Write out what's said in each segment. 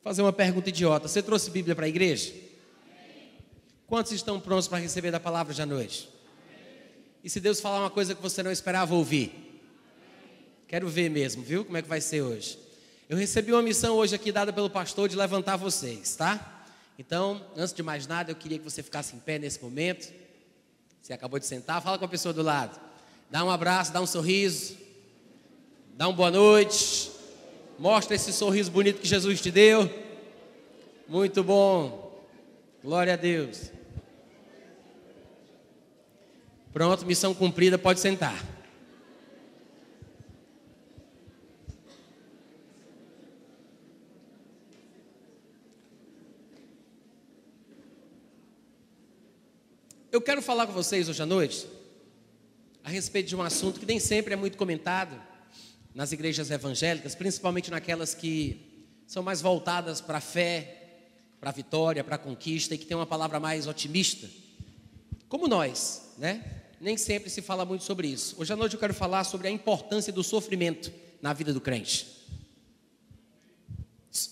fazer uma pergunta idiota. Você trouxe Bíblia para a igreja? Quantos estão prontos para receber da palavra de à noite? E se Deus falar uma coisa que você não esperava ouvir? Quero ver mesmo, viu? Como é que vai ser hoje? Eu recebi uma missão hoje aqui dada pelo pastor de levantar vocês, tá? Então, antes de mais nada, eu queria que você ficasse em pé nesse momento. Você acabou de sentar, fala com a pessoa do lado. Dá um abraço, dá um sorriso. Dá uma boa noite. Mostra esse sorriso bonito que Jesus te deu. Muito bom. Glória a Deus. Pronto, missão cumprida, pode sentar. Eu quero falar com vocês hoje à noite a respeito de um assunto que nem sempre é muito comentado nas igrejas evangélicas, principalmente naquelas que são mais voltadas para a fé, para a vitória, para a conquista e que tem uma palavra mais otimista, como nós, né? Nem sempre se fala muito sobre isso. Hoje à noite eu quero falar sobre a importância do sofrimento na vida do crente.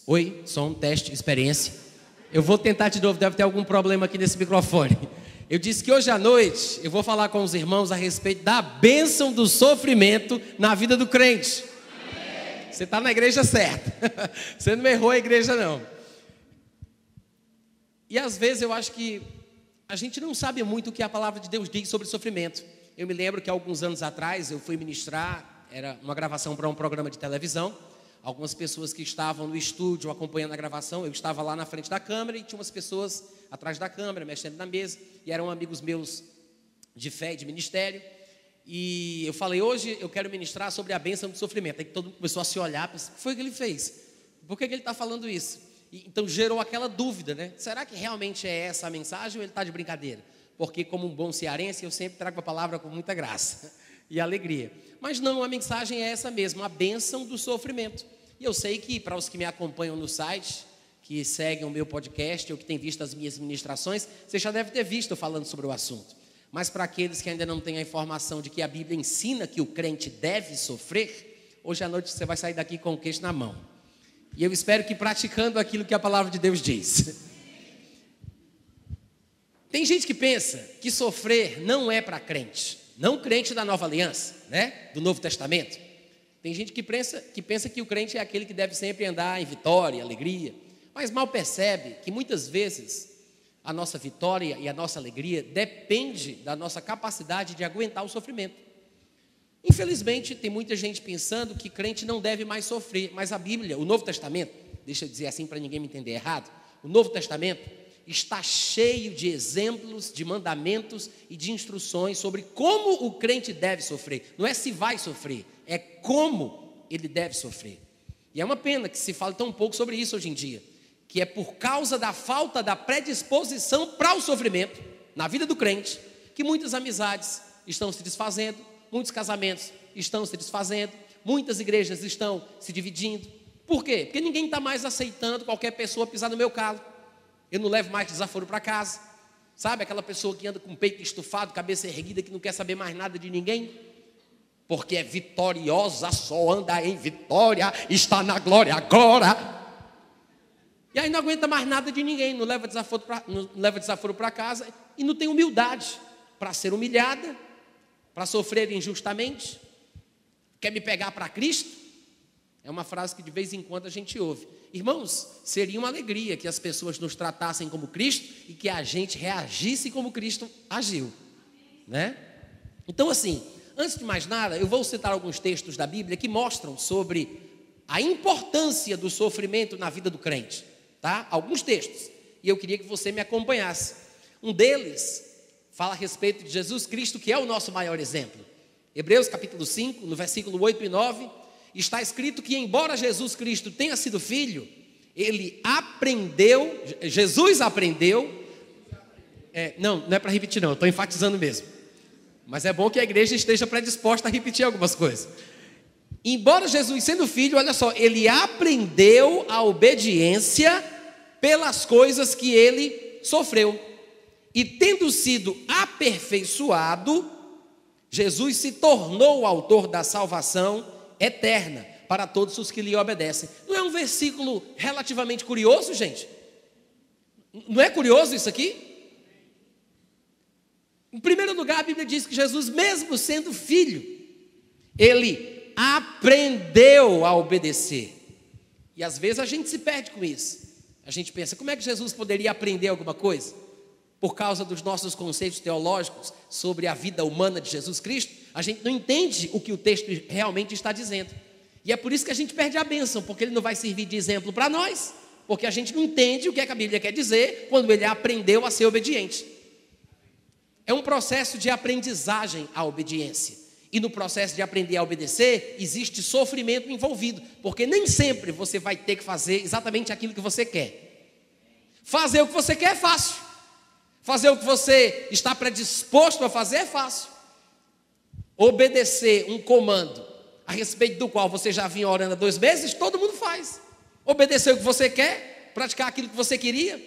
Oi, som, teste, experiência. Eu vou tentar de novo, deve ter algum problema aqui nesse microfone. Eu disse que hoje à noite eu vou falar com os irmãos a respeito da bênção do sofrimento na vida do crente. Amém. Você está na igreja certa. Você não errou a igreja não. E às vezes eu acho que a gente não sabe muito o que a palavra de Deus diz sobre sofrimento. Eu me lembro que alguns anos atrás eu fui ministrar, era uma gravação para um programa de televisão. Algumas pessoas que estavam no estúdio acompanhando a gravação, eu estava lá na frente da câmera e tinha umas pessoas atrás da câmera, mexendo na mesa, e eram amigos meus de fé e de ministério. E eu falei, hoje eu quero ministrar sobre a bênção do sofrimento. Aí todo mundo começou a se olhar, pensou, o que foi que ele fez? Por que ele está falando isso? E, então gerou aquela dúvida, né? Será que realmente é essa a mensagem ou ele está de brincadeira? Porque como um bom cearense, eu sempre trago a palavra com muita graça e alegria. Mas não, a mensagem é essa mesmo, a bênção do sofrimento. E eu sei que para os que me acompanham no site, que seguem o meu podcast ou que têm visto as minhas ministrações, você já deve ter visto eu falando sobre o assunto. Mas para aqueles que ainda não têm a informação de que a Bíblia ensina que o crente deve sofrer, hoje à noite você vai sair daqui com o queixo na mão. E eu espero que praticando aquilo que a palavra de Deus diz. Tem gente que pensa que sofrer não é para crente, não crente da Nova Aliança, né? Do Novo Testamento. Tem gente que pensa que o crente é aquele que deve sempre andar em vitória, alegria, mas mal percebe que muitas vezes a nossa vitória e a nossa alegria depende da nossa capacidade de aguentar o sofrimento. Infelizmente, tem muita gente pensando que crente não deve mais sofrer, mas a Bíblia, o Novo Testamento, deixa eu dizer assim para ninguém me entender errado, o Novo Testamento está cheio de exemplos, de mandamentos e de instruções sobre como o crente deve sofrer. Não é se vai sofrer, é como ele deve sofrer. E é uma pena que se fale tão pouco sobre isso hoje em dia, que é por causa da falta da predisposição para o sofrimento na vida do crente, que muitas amizades estão se desfazendo, muitos casamentos estão se desfazendo, muitas igrejas estão se dividindo. Por quê? Porque ninguém está mais aceitando qualquer pessoa pisar no meu calo. Eu não levo mais desaforo para casa. Sabe aquela pessoa que anda com o peito estufado, cabeça erguida, que não quer saber mais nada de ninguém? Porque é vitoriosa, só anda em vitória, está na glória agora. E aí não aguenta mais nada de ninguém, não leva desaforo para casa e não tem humildade para ser humilhada, para sofrer injustamente. Quer me pegar para Cristo? É uma frase que de vez em quando a gente ouve. Irmãos, seria uma alegria que as pessoas nos tratassem como Cristo e que a gente reagisse como Cristo agiu, né? Então assim, antes de mais nada, eu vou citar alguns textos da Bíblia que mostram sobre a importância do sofrimento na vida do crente, tá? Alguns textos, e eu queria que você me acompanhasse. Um deles fala a respeito de Jesus Cristo, que é o nosso maior exemplo. Hebreus capítulo 5, no versículo 8 e 9, está escrito que embora Jesus Cristo tenha sido filho, Jesus aprendeu, não é para repetir não, estou enfatizando mesmo, mas é bom que a igreja esteja predisposta a repetir algumas coisas. Embora Jesus sendo filho, olha só, ele aprendeu a obediência pelas coisas que ele sofreu, e tendo sido aperfeiçoado, Jesus se tornou o autor da salvação eterna para todos os que lhe obedecem. Não é um versículo relativamente curioso, gente? Não é curioso isso aqui? Em primeiro lugar, a Bíblia diz que Jesus, mesmo sendo filho, ele aprendeu a obedecer. E às vezes a gente se perde com isso. A gente pensa, como é que Jesus poderia aprender alguma coisa? Por causa dos nossos conceitos teológicos sobre a vida humana de Jesus Cristo, a gente não entende o que o texto realmente está dizendo. E é por isso que a gente perde a bênção, porque ele não vai servir de exemplo para nós, porque a gente não entende o que é que a Bíblia quer dizer quando ele aprendeu a ser obediente. É um processo de aprendizagem a obediência. E no processo de aprender a obedecer, existe sofrimento envolvido, porque nem sempre você vai ter que fazer exatamente aquilo que você quer. Fazer o que você quer é fácil. Fazer o que você está predisposto a fazer é fácil. Obedecer um comando a respeito do qual você já vinha orando há 2 meses, todo mundo faz. Obedecer o que você quer, praticar aquilo que você queria.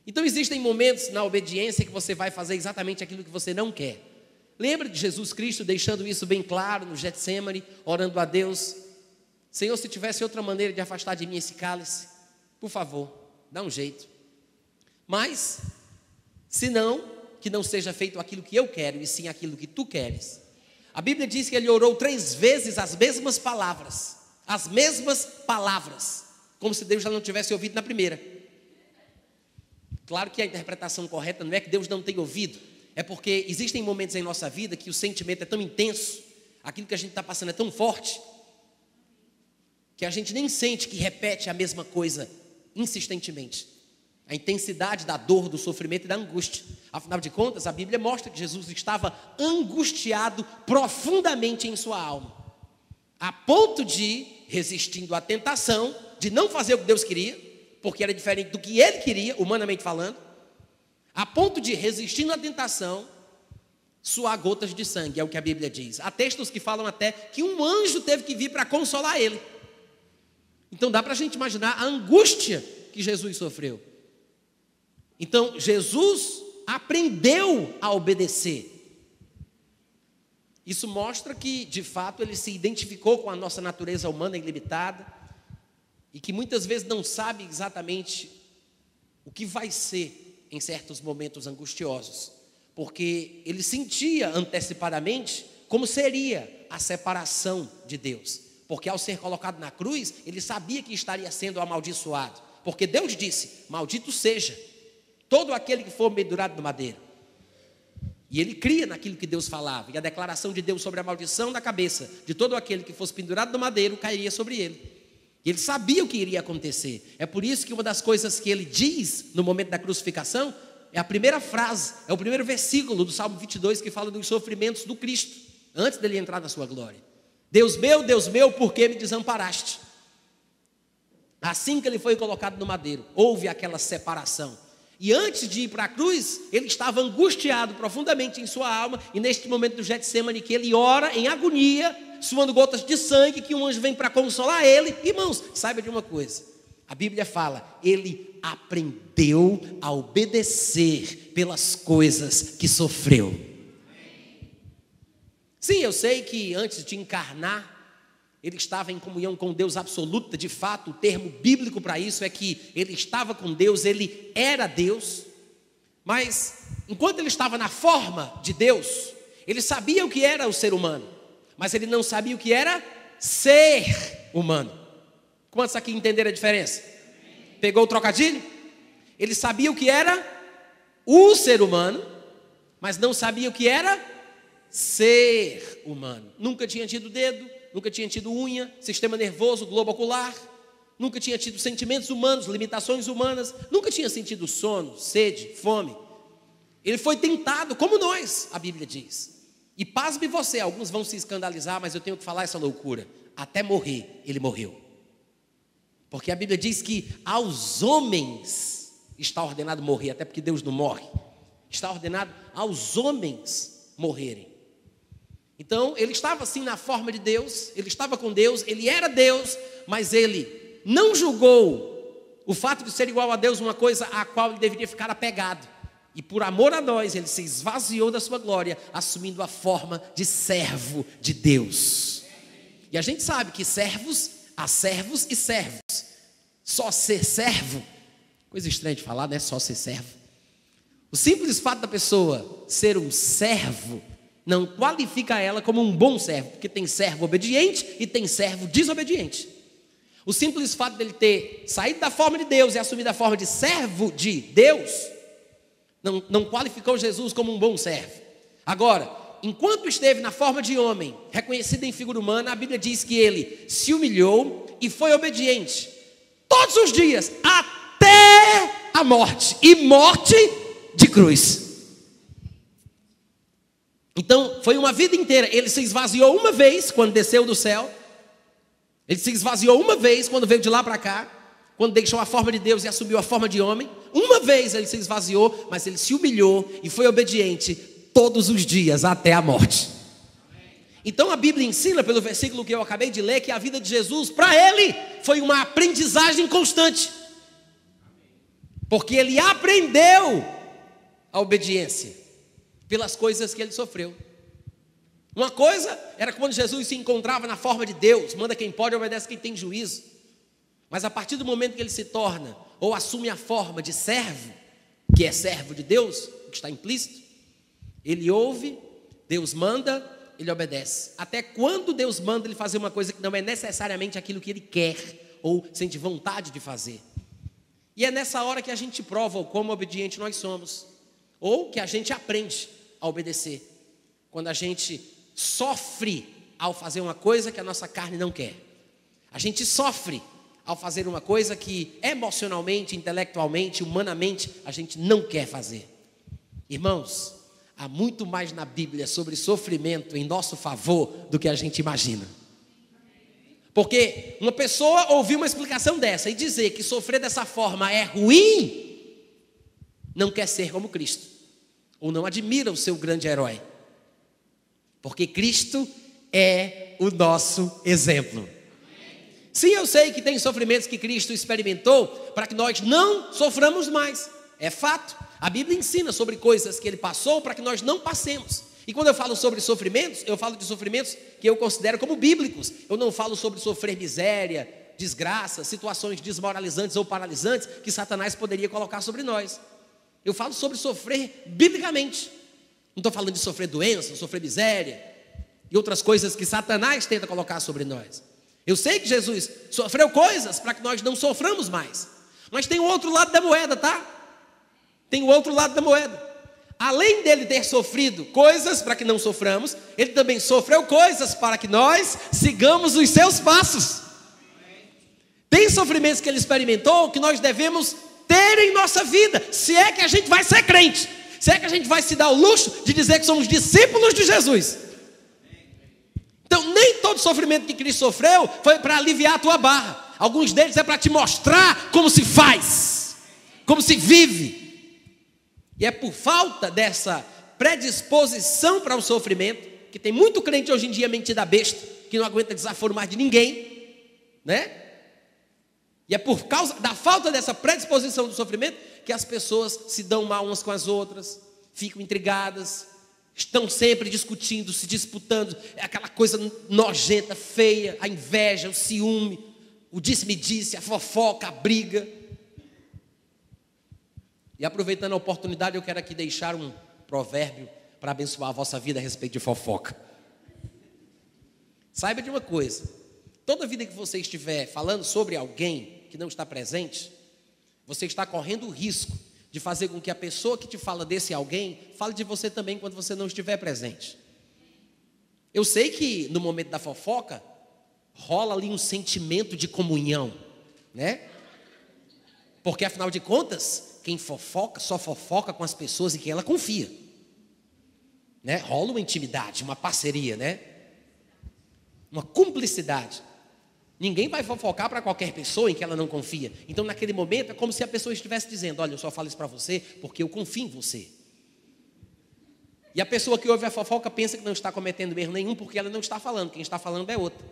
Então existem momentos na obediência que você vai fazer exatamente aquilo que você não quer. Lembra de Jesus Cristo deixando isso bem claro no Getsêmani, orando a Deus: Senhor, se tivesse outra maneira de afastar de mim esse cálice, por favor, dá um jeito. Mas, se não, que não seja feito aquilo que eu quero, e sim aquilo que tu queres. A Bíblia diz que ele orou 3 vezes as mesmas palavras, como se Deus já não tivesse ouvido na primeira. Claro que a interpretação correta não é que Deus não tenha ouvido, é porque existem momentos em nossa vida que o sentimento é tão intenso, aquilo que a gente está passando é tão forte, que a gente nem sente que repete a mesma coisa insistentemente. A intensidade da dor, do sofrimento e da angústia. Afinal de contas, a Bíblia mostra que Jesus estava angustiado profundamente em sua alma, a ponto de, resistindo à tentação de não fazer o que Deus queria, porque era diferente do que ele queria, humanamente falando, a ponto de, resistindo à tentação, suar gotas de sangue, é o que a Bíblia diz. Há textos que falam até que um anjo teve que vir para consolar ele. Então dá para a gente imaginar a angústia que Jesus sofreu. Então Jesus aprendeu a obedecer. Isso mostra que, de fato, ele se identificou com a nossa natureza humana ilimitada, e que muitas vezes não sabe exatamente o que vai ser em certos momentos angustiosos, porque ele sentia antecipadamente como seria a separação de Deus, porque ao ser colocado na cruz, ele sabia que estaria sendo amaldiçoado, porque Deus disse: maldito seja todo aquele que for pendurado no madeiro. E ele cria naquilo que Deus falava, e a declaração de Deus sobre a maldição da cabeça de todo aquele que fosse pendurado no madeiro cairia sobre ele. Ele sabia o que iria acontecer. É por isso que uma das coisas que ele diz no momento da crucificação é a primeira frase, é o primeiro versículo do Salmo 22 que fala dos sofrimentos do Cristo, antes dele entrar na sua glória. Deus meu, por que me desamparaste? Assim que ele foi colocado no madeiro, houve aquela separação. E antes de ir para a cruz, ele estava angustiado profundamente em sua alma, e neste momento do Getsêmani que ele ora em agonia, suando gotas de sangue, que um anjo vem para consolar ele. Irmãos, saiba de uma coisa, a Bíblia fala, ele aprendeu a obedecer pelas coisas que sofreu. Sim, eu sei que antes de encarnar, ele estava em comunhão com Deus absoluta. De fato, o termo bíblico para isso é que ele estava com Deus, ele era Deus. Mas, enquanto ele estava na forma de Deus, ele sabia o que era o ser humano, mas ele não sabia o que era ser humano. Quantos aqui entenderam a diferença? Pegou o trocadilho? Ele sabia o que era o ser humano, mas não sabia o que era ser humano. Nunca tinha tido dedo, nunca tinha tido unha, sistema nervoso, globo ocular, nunca tinha tido sentimentos humanos, limitações humanas, nunca tinha sentido sono, sede, fome. Ele foi tentado como nós, a Bíblia diz. E pasme você, alguns vão se escandalizar, mas eu tenho que falar essa loucura. Até morrer, ele morreu. Porque a Bíblia diz que aos homens está ordenado morrer, até porque Deus não morre. Está ordenado aos homens morrerem. Então, ele estava assim na forma de Deus, ele estava com Deus, ele era Deus, mas ele não julgou o fato de ser igual a Deus uma coisa a qual ele deveria ficar apegado. E por amor a nós, ele se esvaziou da sua glória, assumindo a forma de servo de Deus. E a gente sabe que há servos e servos. Só ser servo, coisa estranha de falar, né? Só ser servo. O simples fato da pessoa ser um servo não qualifica ela como um bom servo, porque tem servo obediente e tem servo desobediente. O simples fato dele ter saído da forma de Deus e assumido a forma de servo de Deus, não qualificou Jesus como um bom servo. Agora, enquanto esteve na forma de homem, reconhecido em figura humana, a Bíblia diz que ele se humilhou e foi obediente todos os dias, até a morte, e morte de cruz. Então, foi uma vida inteira. Ele se esvaziou uma vez quando desceu do céu. Ele se esvaziou uma vez quando veio de lá para cá, quando deixou a forma de Deus e assumiu a forma de homem. Uma vez ele se esvaziou, mas ele se humilhou e foi obediente todos os dias até a morte. Então a Bíblia ensina, pelo versículo que eu acabei de ler, que a vida de Jesus, para ele, foi uma aprendizagem constante. Porque ele aprendeu a obediência pelas coisas que ele sofreu. Uma coisa era quando Jesus se encontrava na forma de Deus, manda quem pode, obedece quem tem juízo. Mas a partir do momento que ele se torna, ou assume a forma de servo, que é servo de Deus, o que está implícito, ele ouve, Deus manda, ele obedece. Até quando Deus manda ele fazer uma coisa que não é necessariamente aquilo que ele quer, ou sente vontade de fazer. E é nessa hora que a gente prova o quão obediente nós somos, ou que a gente aprende a obedecer. Quando a gente sofre ao fazer uma coisa que a nossa carne não quer. A gente sofre ao fazer uma coisa que emocionalmente, intelectualmente, humanamente, a gente não quer fazer. Irmãos, há muito mais na Bíblia sobre sofrimento em nosso favor do que a gente imagina. Porque uma pessoa ouvir uma explicação dessa e dizer que sofrer dessa forma é ruim, não quer ser como Cristo, ou não admira o seu grande herói. Porque Cristo é o nosso exemplo. Sim, eu sei que tem sofrimentos que Cristo experimentou para que nós não soframos mais. É fato. A Bíblia ensina sobre coisas que ele passou para que nós não passemos. E quando eu falo sobre sofrimentos, eu falo de sofrimentos que eu considero como bíblicos. Eu não falo sobre sofrer miséria, desgraça, situações desmoralizantes ou paralisantes que Satanás poderia colocar sobre nós. Eu falo sobre sofrer biblicamente. Não estou falando de sofrer doença, sofrer miséria e outras coisas que Satanás tenta colocar sobre nós. Eu sei que Jesus sofreu coisas para que nós não soframos mais. Mas tem o outro lado da moeda, tá? Tem o outro lado da moeda. Além dele ter sofrido coisas para que não soframos, ele também sofreu coisas para que nós sigamos os seus passos. Tem sofrimentos que ele experimentou que nós devemos ter em nossa vida, se é que a gente vai ser crente. Se é que a gente vai se dar o luxo de dizer que somos discípulos de Jesus. Então, nem todo sofrimento que Cristo sofreu foi para aliviar a tua barra. Alguns deles é para te mostrar como se faz, como se vive. E é por falta dessa predisposição para o sofrimento, que tem muito crente hoje em dia metido a besta, que não aguenta desaforo mais de ninguém, né? E é por causa da falta dessa predisposição do sofrimento que as pessoas se dão mal umas com as outras, ficam intrigadas, estão sempre discutindo, se disputando, é aquela coisa nojenta, feia, a inveja, o ciúme, o disse-me-disse, a fofoca, a briga. E aproveitando a oportunidade, eu quero aqui deixar um provérbio para abençoar a vossa vida a respeito de fofoca. Saiba de uma coisa, toda vida que você estiver falando sobre alguém que não está presente, você está correndo o risco de fazer com que a pessoa que te fala desse alguém fale de você também quando você não estiver presente. Eu sei que no momento da fofoca rola ali um sentimento de comunhão, né? Porque afinal de contas, quem fofoca só fofoca com as pessoas em quem ela confia, né? Rola uma intimidade, uma parceria, né? Uma cumplicidade. Ninguém vai fofocar para qualquer pessoa em que ela não confia. Então naquele momento é como se a pessoa estivesse dizendo: olha, eu só falo isso para você porque eu confio em você. E a pessoa que ouve a fofoca pensa que não está cometendo erro nenhum porque ela não está falando, quem está falando é outra.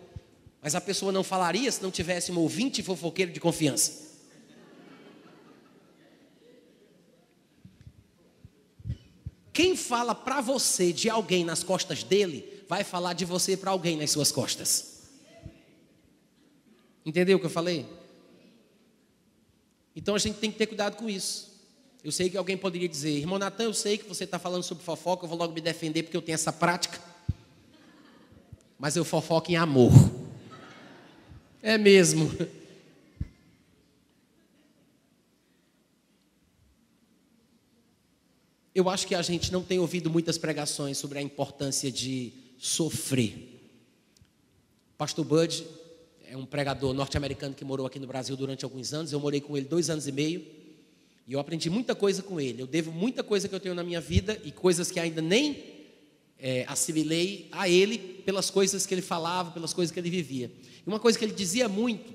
Mas a pessoa não falaria se não tivesse um ouvinte fofoqueiro de confiança. Quem fala para você de alguém nas costas dele, vai falar de você para alguém nas suas costas. Entendeu o que eu falei? Então a gente tem que ter cuidado com isso. Eu sei que alguém poderia dizer: irmão Natan, eu sei que você está falando sobre fofoca, eu vou logo me defender porque eu tenho essa prática. Mas eu fofoco em amor. É mesmo. Eu acho que a gente não tem ouvido muitas pregações sobre a importância de sofrer. Pastor Bud é um pregador norte-americano que morou aqui no Brasil durante alguns anos. Eu morei com ele 2 anos e meio. E eu aprendi muita coisa com ele. Eu devo muita coisa que eu tenho na minha vida e coisas que ainda nem assimilei a ele pelas coisas que ele falava, pelas coisas que ele vivia. E uma coisa que ele dizia muito,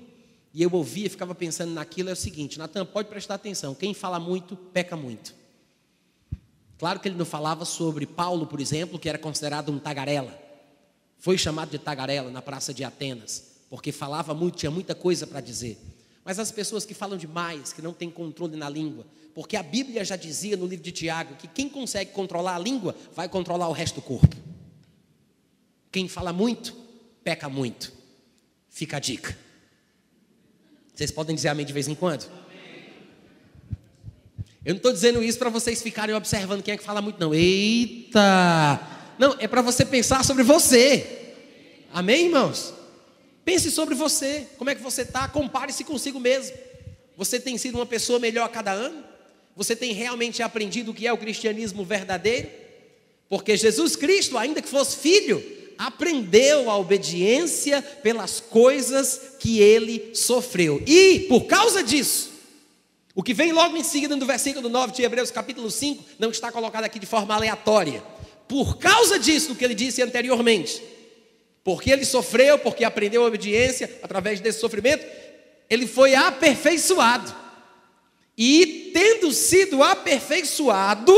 e eu ouvia e ficava pensando naquilo, é o seguinte: Natan, pode prestar atenção, quem fala muito, peca muito. Claro que ele não falava sobre Paulo, por exemplo, que era considerado um tagarela. Foi chamado de tagarela na praça de Atenas, porque falava muito, tinha muita coisa para dizer. Mas as pessoas que falam demais, que não têm controle na língua, porque a Bíblia já dizia no livro de Tiago que quem consegue controlar a língua vai controlar o resto do corpo. Quem fala muito, peca muito. Fica a dica. Vocês podem dizer amém de vez em quando? Eu não estou dizendo isso para vocês ficarem observando quem é que fala muito, não. Eita! Não, é para você pensar sobre você. Amém, irmãos? Pense sobre você. Como é que você está? Compare-se consigo mesmo. Você tem sido uma pessoa melhor a cada ano? Você tem realmente aprendido o que é o cristianismo verdadeiro? Porque Jesus Cristo, ainda que fosse filho, aprendeu a obediência pelas coisas que ele sofreu. E, por causa disso, o que vem logo em seguida no versículo 9 de Hebreus capítulo 5, não está colocado aqui de forma aleatória. Por causa disso, do que ele disse anteriormente, porque ele sofreu, porque aprendeu a obediência, através desse sofrimento, ele foi aperfeiçoado. E, tendo sido aperfeiçoado,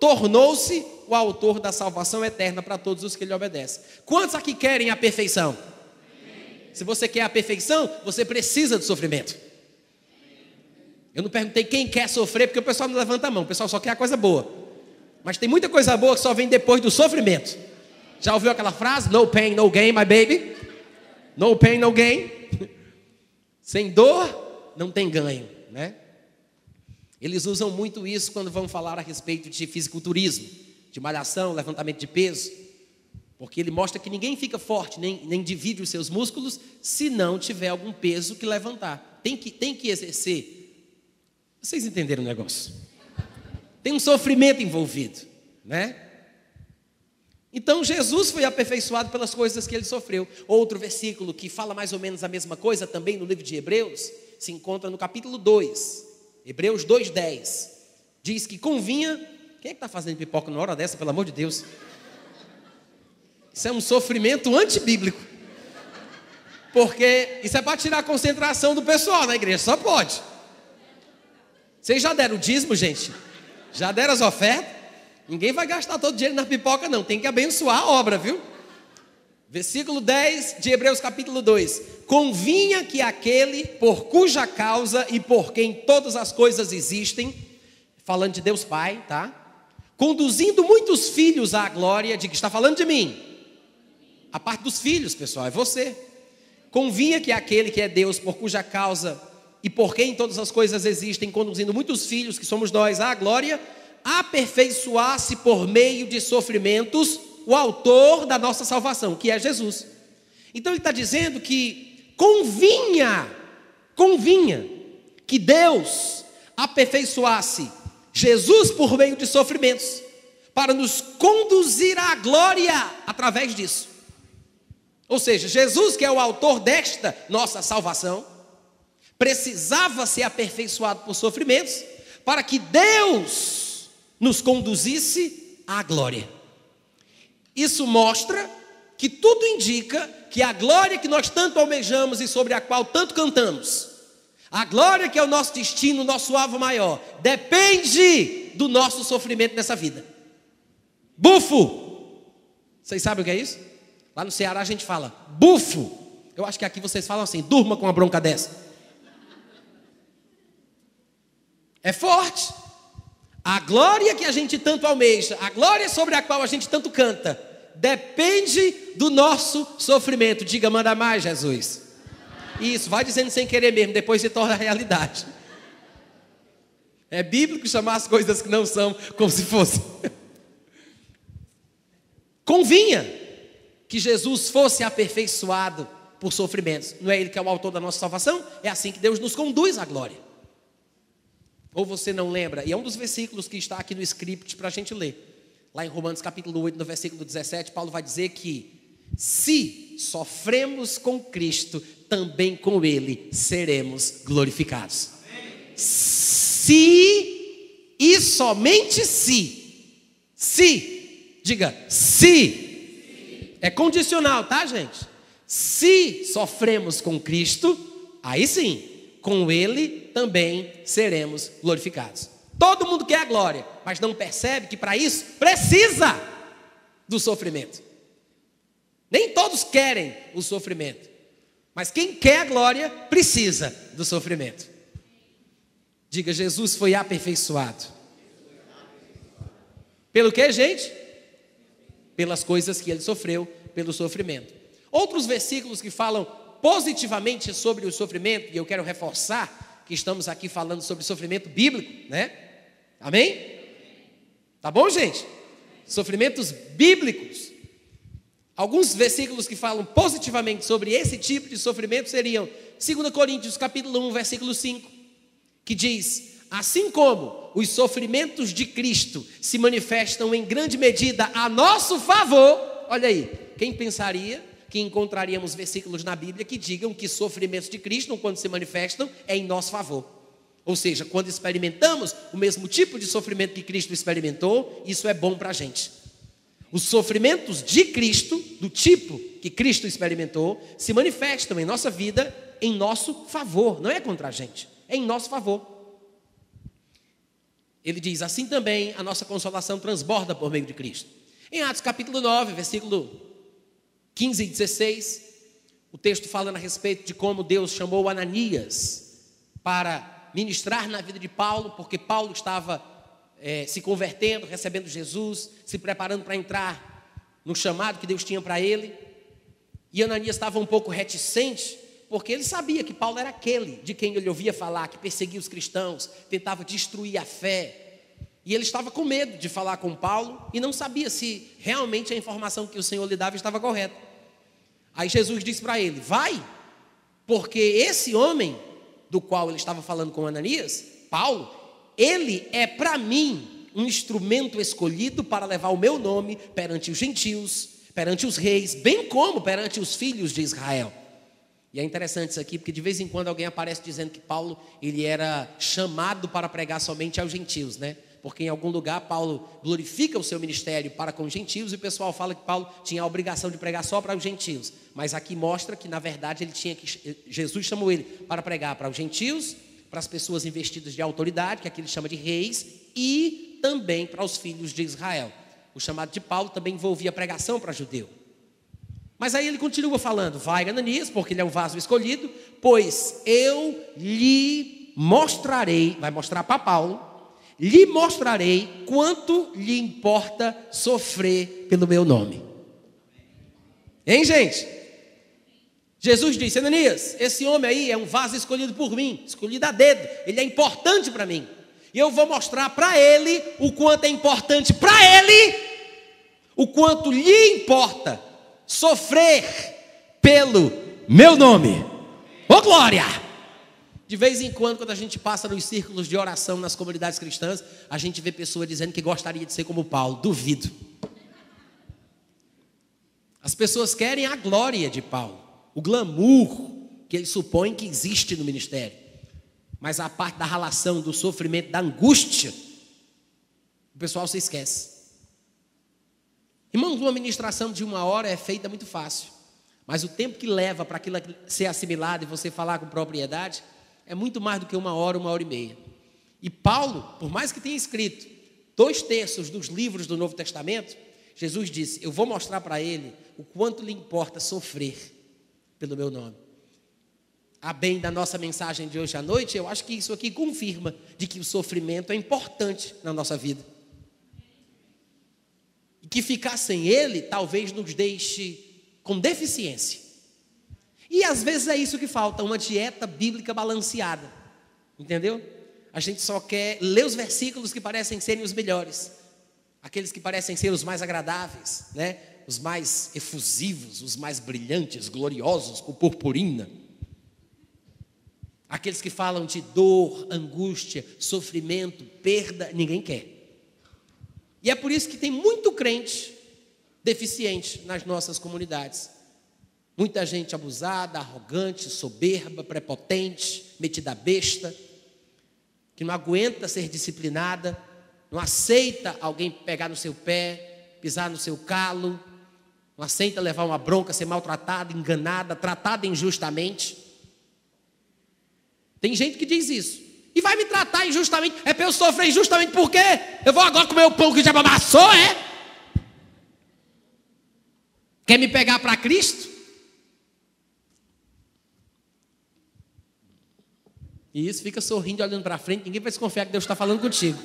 tornou-se o autor da salvação eterna para todos os que lhe obedecem. Quantos aqui querem a perfeição? Se você quer a perfeição, você precisa do sofrimento. Eu não perguntei quem quer sofrer, porque o pessoal não levanta a mão, o pessoal só quer a coisa boa. Mas tem muita coisa boa que só vem depois do sofrimento. Já ouviu aquela frase? No pain, no gain, my baby. No pain, no gain. Sem dor, não tem ganho, né? Eles usam muito isso quando vão falar a respeito de fisiculturismo, de malhação, levantamento de peso. Porque ele mostra que ninguém fica forte, nem divide os seus músculos, se não tiver algum peso que levantar. Tem que exercer. Vocês entenderam o negócio? Tem um sofrimento envolvido, né? Então Jesus foi aperfeiçoado pelas coisas que ele sofreu. Outro versículo que fala mais ou menos a mesma coisa, também no livro de Hebreus, se encontra no capítulo 2, Hebreus 2:10. Diz que convinha... Quem é que está fazendo pipoca na hora dessa, pelo amor de Deus? Isso é um sofrimento antibíblico. Porque isso é para tirar a concentração do pessoal na igreja, só pode. Vocês já deram o dízimo, gente? Já deram as ofertas? Ninguém vai gastar todo o dinheiro na pipoca, não. Tem que abençoar a obra, viu? Versículo 10 de Hebreus capítulo 2. Convinha que aquele por cuja causa e por quem todas as coisas existem, falando de Deus Pai, tá? Conduzindo muitos filhos à glória, de que está falando de mim. A parte dos filhos, pessoal, é você. Convinha que aquele que é Deus, por cuja causa e por quem todas as coisas existem, conduzindo muitos filhos, que somos nós, à glória, aperfeiçoasse por meio de sofrimentos o autor da nossa salvação, que é Jesus. Então ele está dizendo que convinha que Deus aperfeiçoasse Jesus por meio de sofrimentos, para nos conduzir à glória através disso. Ou seja, Jesus, que é o autor desta nossa salvação, precisava ser aperfeiçoado por sofrimentos, para que Deus nos conduzisse à glória. Isso mostra que tudo indica que a glória que nós tanto almejamos e sobre a qual tanto cantamos, a glória que é o nosso destino, o nosso alvo maior, depende do nosso sofrimento nessa vida. Bufo! Vocês sabem o que é isso? Lá no Ceará a gente fala bufo. Eu acho que aqui vocês falam assim: durma com uma bronca dessa. É forte. A glória que a gente tanto almeja, a glória sobre a qual a gente tanto canta, depende do nosso sofrimento. Diga, manda mais, Jesus. Isso, vai dizendo sem querer mesmo, depois se torna realidade. É bíblico chamar as coisas que não são como se fossem. Convinha que Jesus fosse aperfeiçoado por sofrimentos. Não é Ele que é o autor da nossa salvação? É assim que Deus nos conduz à glória. Ou você não lembra? E é um dos versículos que está aqui no script para a gente ler. Lá em Romanos capítulo 8, no versículo 17, Paulo vai dizer que se sofremos com Cristo, também com Ele seremos glorificados. Amém. Se e somente se, diga, se, é condicional, tá, gente? Se sofremos com Cristo, aí sim, com Ele também seremos glorificados. Todo mundo quer a glória, mas não percebe que para isso precisa do sofrimento. Nem todos querem o sofrimento, mas quem quer a glória precisa do sofrimento. Diga, Jesus foi aperfeiçoado. Pelo que, gente? Pelas coisas que Ele sofreu, pelo sofrimento. Outros versículos que falam positivamente sobre o sofrimento, e eu quero reforçar que estamos aqui falando sobre sofrimento bíblico, né? Amém? Tá bom, gente? Sofrimentos bíblicos. Alguns versículos que falam positivamente sobre esse tipo de sofrimento seriam 2 Coríntios capítulo 1, versículo 5, que diz: assim como os sofrimentos de Cristo se manifestam em grande medida a nosso favor. Olha aí, quem pensaria que encontraríamos versículos na Bíblia que digam que sofrimentos de Cristo, quando se manifestam, é em nosso favor. Ou seja, quando experimentamos o mesmo tipo de sofrimento que Cristo experimentou, isso é bom para a gente. Os sofrimentos de Cristo, do tipo que Cristo experimentou, se manifestam em nossa vida em nosso favor. Não é contra a gente, é em nosso favor. Ele diz, assim também a nossa consolação transborda por meio de Cristo. Em Atos capítulo 9, versículo 15 e 16, o texto fala a respeito de como Deus chamou Ananias para ministrar na vida de Paulo, porque Paulo estava se convertendo, recebendo Jesus, se preparando para entrar no chamado que Deus tinha para ele. E Ananias estava um pouco reticente, porque ele sabia que Paulo era aquele de quem ele ouvia falar, que perseguia os cristãos, tentava destruir a fé. E ele estava com medo de falar com Paulo e não sabia se realmente a informação que o Senhor lhe dava estava correta. Aí Jesus disse para ele, vai, porque esse homem do qual ele estava falando com Ananias, Paulo, ele é para mim um instrumento escolhido para levar o meu nome perante os gentios, perante os reis, bem como perante os filhos de Israel. E é interessante isso aqui, porque de vez em quando alguém aparece dizendo que Paulo, ele era chamado para pregar somente aos gentios, né? Porque em algum lugar Paulo glorifica o seu ministério para com os gentios e o pessoal fala que Paulo tinha a obrigação de pregar só para os gentios. Mas aqui mostra que na verdade Jesus chamou ele para pregar para os gentios, para as pessoas investidas de autoridade, que aqui ele chama de reis, e também para os filhos de Israel. O chamado de Paulo também envolvia pregação para judeu. Mas aí ele continua falando, vai Ananias, porque ele é um vaso escolhido, pois eu lhe mostrarei, vai mostrar para Paulo, lhe mostrarei quanto lhe importa sofrer pelo meu nome. Hein, gente? Jesus disse, Ananias, esse homem aí é um vaso escolhido por mim, escolhido a dedo, ele é importante para mim. E eu vou mostrar para ele o quanto é importante para ele, o quanto lhe importa sofrer pelo meu nome. Ô glória! De vez em quando a gente passa nos círculos de oração nas comunidades cristãs, a gente vê pessoas dizendo que gostaria de ser como Paulo. Duvido. As pessoas querem a glória de Paulo, o glamour que eles supõem que existe no ministério. Mas a parte da ralação, do sofrimento, da angústia, o pessoal se esquece. Irmãos, uma ministração de 1 hora é feita muito fácil, mas o tempo que leva para aquilo ser assimilado e você falar com propriedade é muito mais do que 1 hora, 1h30. E Paulo, por mais que tenha escrito 2/3 dos livros do Novo Testamento, Jesus disse, eu vou mostrar para ele o quanto lhe importa sofrer pelo meu nome. A bem da nossa mensagem de hoje à noite, eu acho que isso aqui confirma de que o sofrimento é importante na nossa vida. E que ficar sem ele talvez nos deixe com deficiência. E às vezes é isso que falta, uma dieta bíblica balanceada, entendeu? A gente só quer ler os versículos que parecem serem os melhores, aqueles que parecem ser os mais agradáveis, né? Os mais efusivos, os mais brilhantes, gloriosos, com purpurina. Aqueles que falam de dor, angústia, sofrimento, perda, ninguém quer. E é por isso que tem muito crente deficiente nas nossas comunidades. Muita gente abusada, arrogante, soberba, prepotente, metida besta, que não aguenta ser disciplinada, não aceita alguém pegar no seu pé, pisar no seu calo, não aceita levar uma bronca, ser maltratada, enganada, tratada injustamente. Tem gente que diz isso. E vai me tratar injustamente. É para eu sofrer injustamente por quê? Eu vou agora comer o pão que já amassou, é? Quer me pegar para Cristo? E isso, fica sorrindo, olhando para frente. Ninguém vai desconfiar que Deus está falando contigo.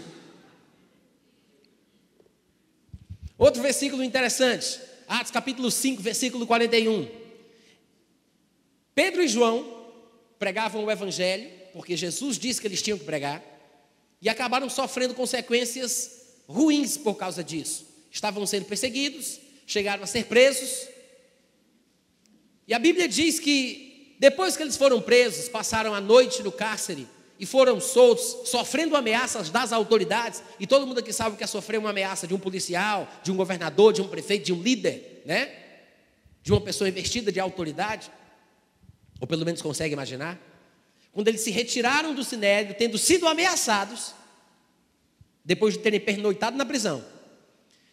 Outro versículo interessante. Atos capítulo 5, versículo 41. Pedro e João pregavam o evangelho, porque Jesus disse que eles tinham que pregar, e acabaram sofrendo consequências ruins por causa disso. Estavam sendo perseguidos, chegaram a ser presos, e a Bíblia diz que depois que eles foram presos, passaram a noite no cárcere e foram soltos, sofrendo ameaças das autoridades. E todo mundo aqui sabe o que é sofrer uma ameaça de um policial, de um governador, de um prefeito, de um líder, né? De uma pessoa investida de autoridade, ou pelo menos consegue imaginar. Quando eles se retiraram do sinédrio, tendo sido ameaçados, depois de terem pernoitado na prisão,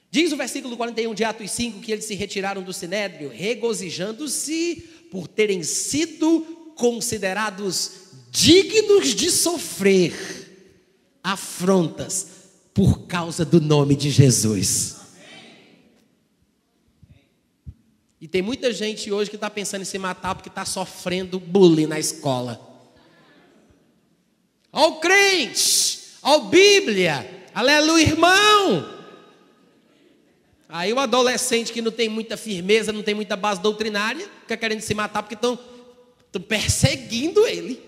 diz o versículo 41 de Atos 5 que eles se retiraram do sinédrio, regozijando-se por terem sido considerados dignos de sofrer afrontas por causa do nome de Jesus. E tem muita gente hoje que está pensando em se matar porque está sofrendo bullying na escola. Ó o crente, ó Bíblia, aleluia, irmão. Aí o adolescente que não tem muita firmeza, não tem muita base doutrinária, fica querendo se matar porque estão perseguindo ele.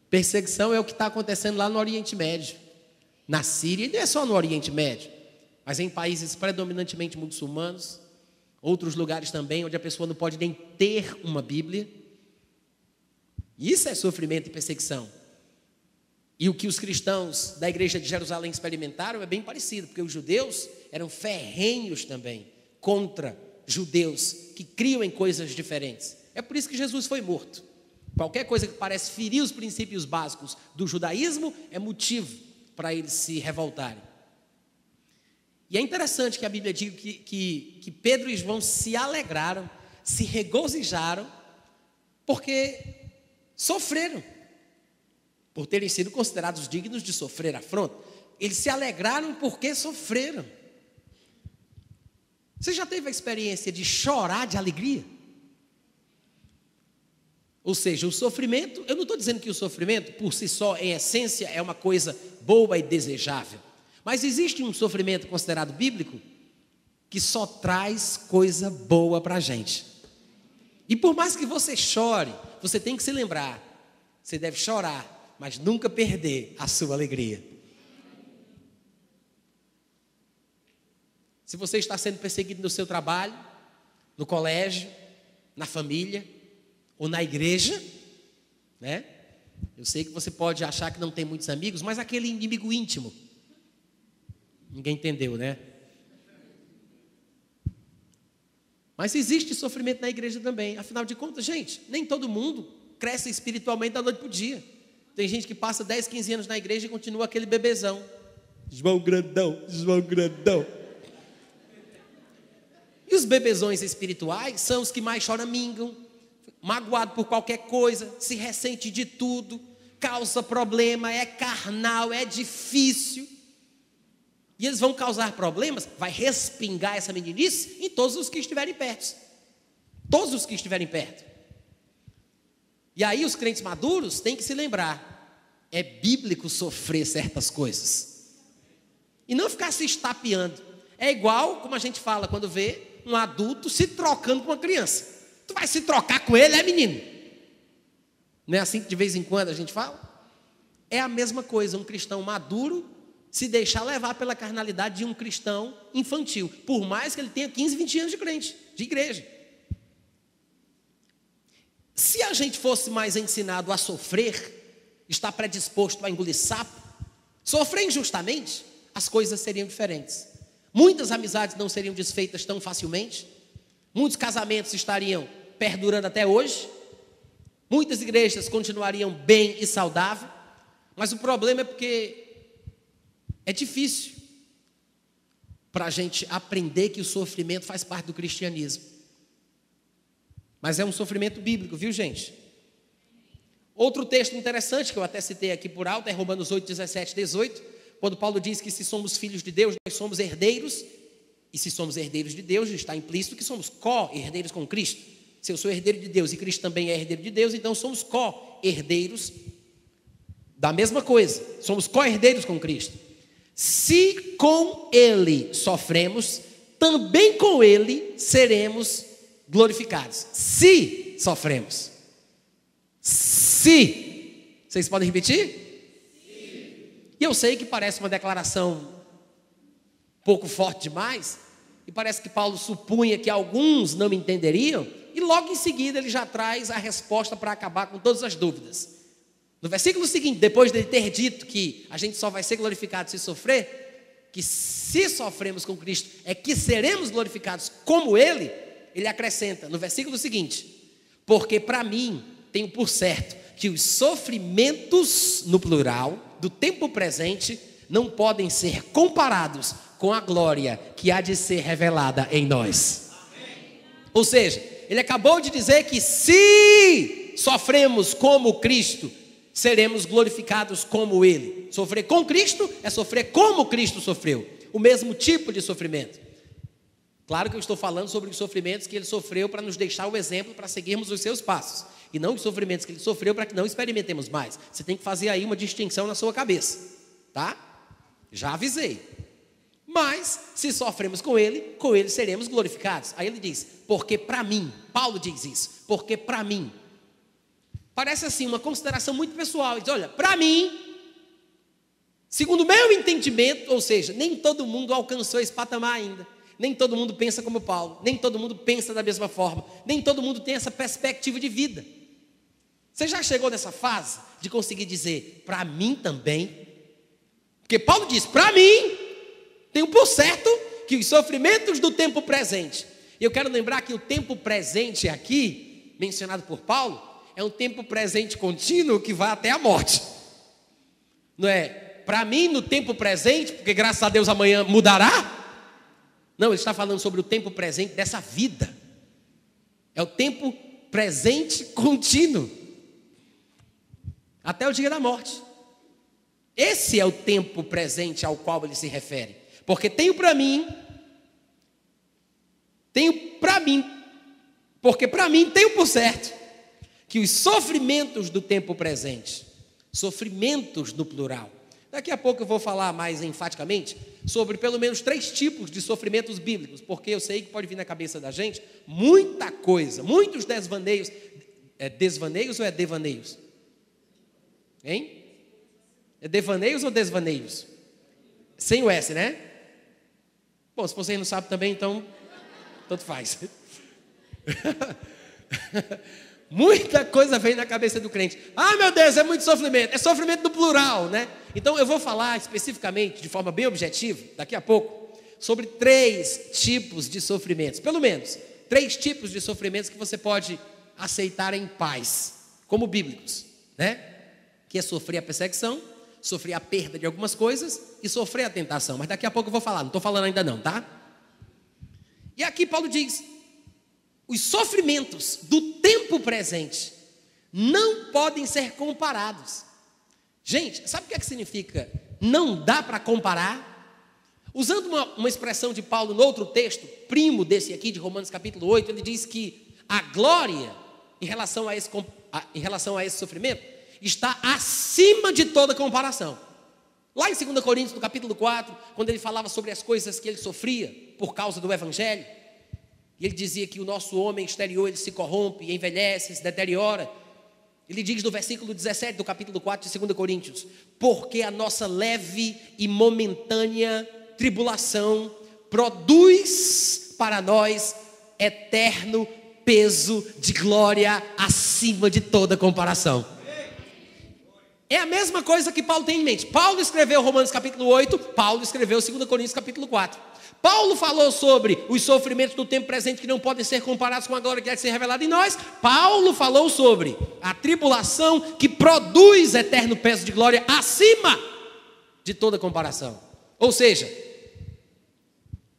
Perseguição é o que está acontecendo lá no Oriente Médio, na Síria, e não é só no Oriente Médio, mas em países predominantemente muçulmanos, outros lugares também, onde a pessoa não pode nem ter uma Bíblia. Isso é sofrimento e perseguição. E o que os cristãos da igreja de Jerusalém experimentaram é bem parecido, porque os judeus eram ferrenhos também contra judeus que criam em coisas diferentes. É por isso que Jesus foi morto. Qualquer coisa que parece ferir os princípios básicos do judaísmo é motivo para eles se revoltarem. E é interessante que a Bíblia diga que Pedro e João se alegraram, se regozijaram, porque sofreram, por terem sido considerados dignos de sofrer afronta. Eles se alegraram porque sofreram. Você já teve a experiência de chorar de alegria? Ou seja, o sofrimento, eu não estou dizendo que o sofrimento, por si só, em essência, é uma coisa boa e desejável. Mas existe um sofrimento considerado bíblico que só traz coisa boa para a gente. E por mais que você chore, você tem que se lembrar, você deve chorar, mas nunca perder a sua alegria. Se você está sendo perseguido no seu trabalho, no colégio, na família, ou na igreja, né? Eu sei que você pode achar que não tem muitos amigos, mas aquele inimigo íntimo, ninguém entendeu, né? Mas existe sofrimento na igreja também. Afinal de contas, gente, nem todo mundo cresce espiritualmente da noite para o dia. Tem gente que passa 10, 15 anos na igreja e continua aquele bebezão. João grandão, João grandão. E os bebezões espirituais são os que mais choramingam, magoado por qualquer coisa, se ressente de tudo, causa problema, é carnal, é difícil. E eles vão causar problemas, vai respingar essa meninice em todos os que estiverem perto. Todos os que estiverem perto. E aí os crentes maduros têm que se lembrar, é bíblico sofrer certas coisas. E não ficar se estapeando. É igual, como a gente fala quando vê um adulto se trocando com uma criança. Tu vai se trocar com ele, menino? Não é assim que de vez em quando a gente fala? É a mesma coisa, um cristão maduro se deixar levar pela carnalidade de um cristão infantil, por mais que ele tenha 15, 20 anos de crente, de igreja. Se a gente fosse mais ensinado a sofrer, estar predisposto a engolir sapo, sofrer injustamente, as coisas seriam diferentes. Muitas amizades não seriam desfeitas tão facilmente, muitos casamentos estariam perdurando até hoje, muitas igrejas continuariam bem e saudáveis, mas o problema é porque é difícil para a gente aprender que o sofrimento faz parte do cristianismo. Mas é um sofrimento bíblico, viu, gente? Outro texto interessante que eu até citei aqui por alto é Romanos 8, 17, 18, quando Paulo diz que se somos filhos de Deus, nós somos herdeiros, e se somos herdeiros de Deus, está implícito que somos co-herdeiros com Cristo. Se eu sou herdeiro de Deus e Cristo também é herdeiro de Deus, então somos co-herdeiros da mesma coisa, somos co-herdeiros com Cristo. Se com Ele sofremos, também com Ele seremos glorificados. Se sofremos. Se. Vocês podem repetir? Sim. E eu sei que parece uma declaração um pouco forte demais, e parece que Paulo supunha que alguns não me entenderiam, e logo em seguida ele já traz a resposta para acabar com todas as dúvidas. No versículo seguinte, depois dele ter dito que a gente só vai ser glorificado se sofrer, que se sofremos com Cristo é que seremos glorificados como Ele, ele acrescenta no versículo seguinte: porque para mim tenho por certo que os sofrimentos, no plural, do tempo presente, não podem ser comparados com a glória que há de ser revelada em nós. Amém. Ou seja, ele acabou de dizer que se sofremos como Cristo, seremos glorificados como Ele. Sofrer com Cristo é sofrer como Cristo sofreu. O mesmo tipo de sofrimento. Claro que eu estou falando sobre os sofrimentos que Ele sofreu para nos deixar o exemplo para seguirmos os seus passos. E não os sofrimentos que Ele sofreu para que não experimentemos mais. Você tem que fazer aí uma distinção na sua cabeça. Tá? Já avisei. Mas, se sofremos com Ele seremos glorificados. Aí ele diz, porque para mim, Paulo diz isso, porque para mim. Parece assim, uma consideração muito pessoal. Ele diz, olha, para mim, segundo o meu entendimento, ou seja, nem todo mundo alcançou esse patamar ainda. Nem todo mundo pensa como Paulo. Nem todo mundo pensa da mesma forma. Nem todo mundo tem essa perspectiva de vida. Você já chegou nessa fase de conseguir dizer, para mim também? Porque Paulo diz, para mim, tenho por certo que os sofrimentos do tempo presente. E eu quero lembrar que o tempo presente aqui, mencionado por Paulo, é um tempo presente contínuo que vai até a morte. Não é? Para mim, no tempo presente, porque graças a Deus amanhã mudará. Não, ele está falando sobre o tempo presente dessa vida. É o tempo presente contínuo. Até o dia da morte. Esse é o tempo presente ao qual ele se refere. Porque porque para mim tenho por certo que os sofrimentos do tempo presente, sofrimentos no plural, daqui a pouco eu vou falar mais enfaticamente sobre pelo menos 3 tipos de sofrimentos bíblicos, porque eu sei que pode vir na cabeça da gente muita coisa, muitos desvaneios. É desvaneios ou é devaneios? Hein? É devaneios ou desvaneios? Sem o S, né? Bom, se vocês não sabem também, então tanto faz. Muita coisa vem na cabeça do crente. Ah, meu Deus, é muito sofrimento. É sofrimento no plural, né? Então eu vou falar especificamente, de forma bem objetiva, daqui a pouco, sobre 3 tipos de sofrimentos. Pelo menos 3 tipos de sofrimentos que você pode aceitar em paz, como bíblicos, né? Que é sofrer a perseguição, sofrer a perda de algumas coisas e sofrer a tentação. Mas daqui a pouco eu vou falar, não estou falando ainda não, tá? E aqui Paulo diz, os sofrimentos do tempo presente não podem ser comparados. Gente, sabe o que significa não dá para comparar? Usando uma expressão de Paulo no outro texto, primo desse aqui, de Romanos capítulo 8, ele diz que a glória em relação a esse sofrimento está acima de toda comparação. Lá em 2 Coríntios, no capítulo 4, quando ele falava sobre as coisas que ele sofria por causa do Evangelho, E ele dizia que o nosso homem exterior ele se corrompe, envelhece, se deteriora. Ele diz no versículo 17 do capítulo 4 de 2 Coríntios: porque a nossa leve e momentânea tribulação produz para nós eterno peso de glória acima de toda comparação. É a mesma coisa que Paulo tem em mente. Paulo escreveu Romanos capítulo 8, Paulo escreveu 2 Coríntios capítulo 4. Paulo falou sobre os sofrimentos do tempo presente que não podem ser comparados com a glória que há de ser revelada em nós. Paulo falou sobre a tribulação que produz eterno peso de glória acima de toda comparação. Ou seja,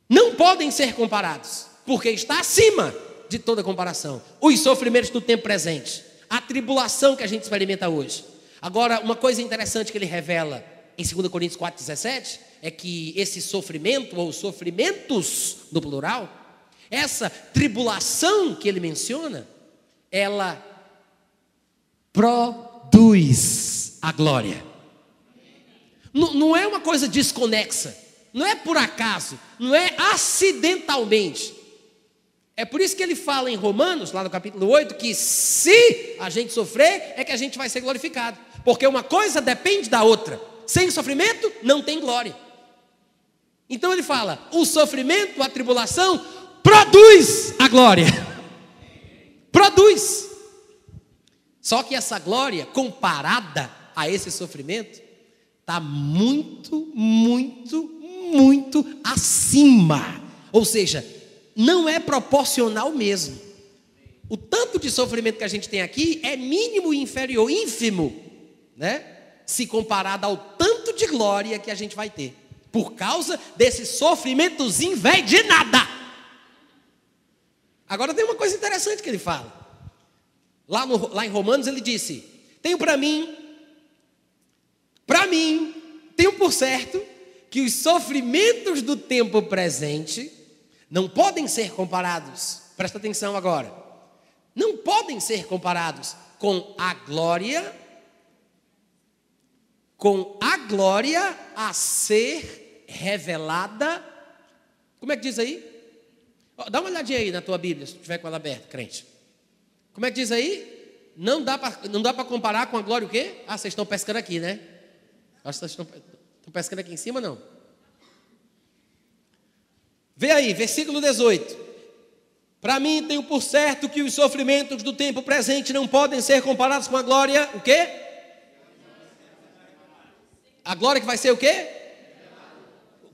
não podem ser comparados, porque está acima de toda comparação. Os sofrimentos do tempo presente, a tribulação que a gente experimenta hoje. Agora, uma coisa interessante que ele revela em 2 Coríntios 4,17 é que esse sofrimento, ou sofrimentos no plural, essa tribulação que ele menciona, ela produz a glória. Não é uma coisa desconexa, não é por acaso, não é acidentalmente. É por isso que ele fala em Romanos, lá no capítulo 8, que se a gente sofrer, é que a gente vai ser glorificado. Porque uma coisa depende da outra. Sem sofrimento, não tem glória. Então ele fala, o sofrimento, a tribulação, produz a glória. Produz. Só que essa glória, comparada a esse sofrimento, está muito, muito, muito acima. Ou seja, não é proporcional mesmo. O tanto de sofrimento que a gente tem aqui é mínimo e inferior, ínfimo, né? Se comparado ao tanto de glória que a gente vai ter, por causa desse sofrimentozinho velho de nada. Agora tem uma coisa interessante que ele fala. Lá em Romanos ele disse: tenho para mim, tenho por certo que os sofrimentos do tempo presente não podem ser comparados, presta atenção agora, não podem ser comparados com a glória a ser revelada. Como é que diz aí? Dá uma olhadinha aí na tua Bíblia, se tiver com ela aberta, crente. Como é que diz aí? Não dá para comparar com a glória o quê? Ah, vocês estão pescando aqui, né? Acho que vocês estão pescando aqui em cima, não? Vê aí, versículo 18. Para mim tenho por certo que os sofrimentos do tempo presente não podem ser comparados com a glória, o quê? A glória que vai ser o quê?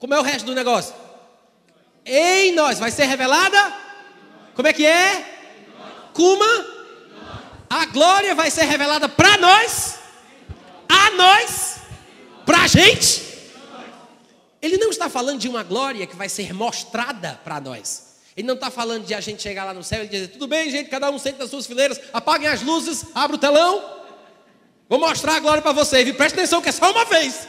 Como é o resto do negócio? Em nós. Vai ser revelada? Como é que é? Como? A glória vai ser revelada para nós? A nós? Para a gente? Ele não está falando de uma glória que vai ser mostrada para nós. Ele não está falando de a gente chegar lá no céu e dizer: tudo bem, gente, cada um sente nas suas fileiras, apaguem as luzes, abra o telão, vou mostrar a glória para vocês, e presta atenção que é só uma vez.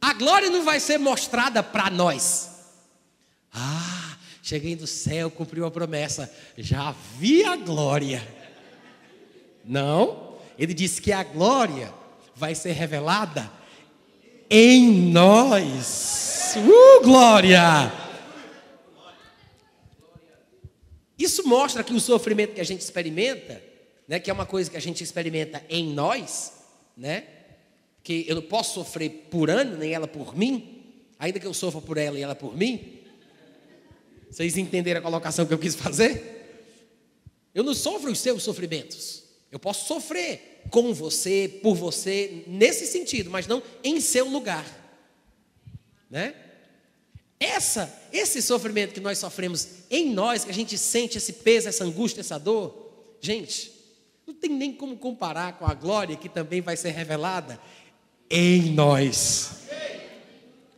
A glória não vai ser mostrada para nós. Ah, cheguei no céu, cumpriu a promessa, já vi a glória. Não, ele disse que a glória vai ser revelada em nós. Glória! Isso mostra que o sofrimento que a gente experimenta, né, que é uma coisa que a gente experimenta em nós, né, que eu não posso sofrer por Ana, nem ela por mim, ainda que eu sofra por ela e ela por mim. Vocês entenderam a colocação que eu quis fazer? Eu não sofro os seus sofrimentos. Eu posso sofrer com você, por você, nesse sentido, mas não em seu lugar, né? Esse sofrimento que nós sofremos em nós, que a gente sente esse peso, essa angústia, essa dor, gente, não tem nem como comparar com a glória que também vai ser revelada em nós.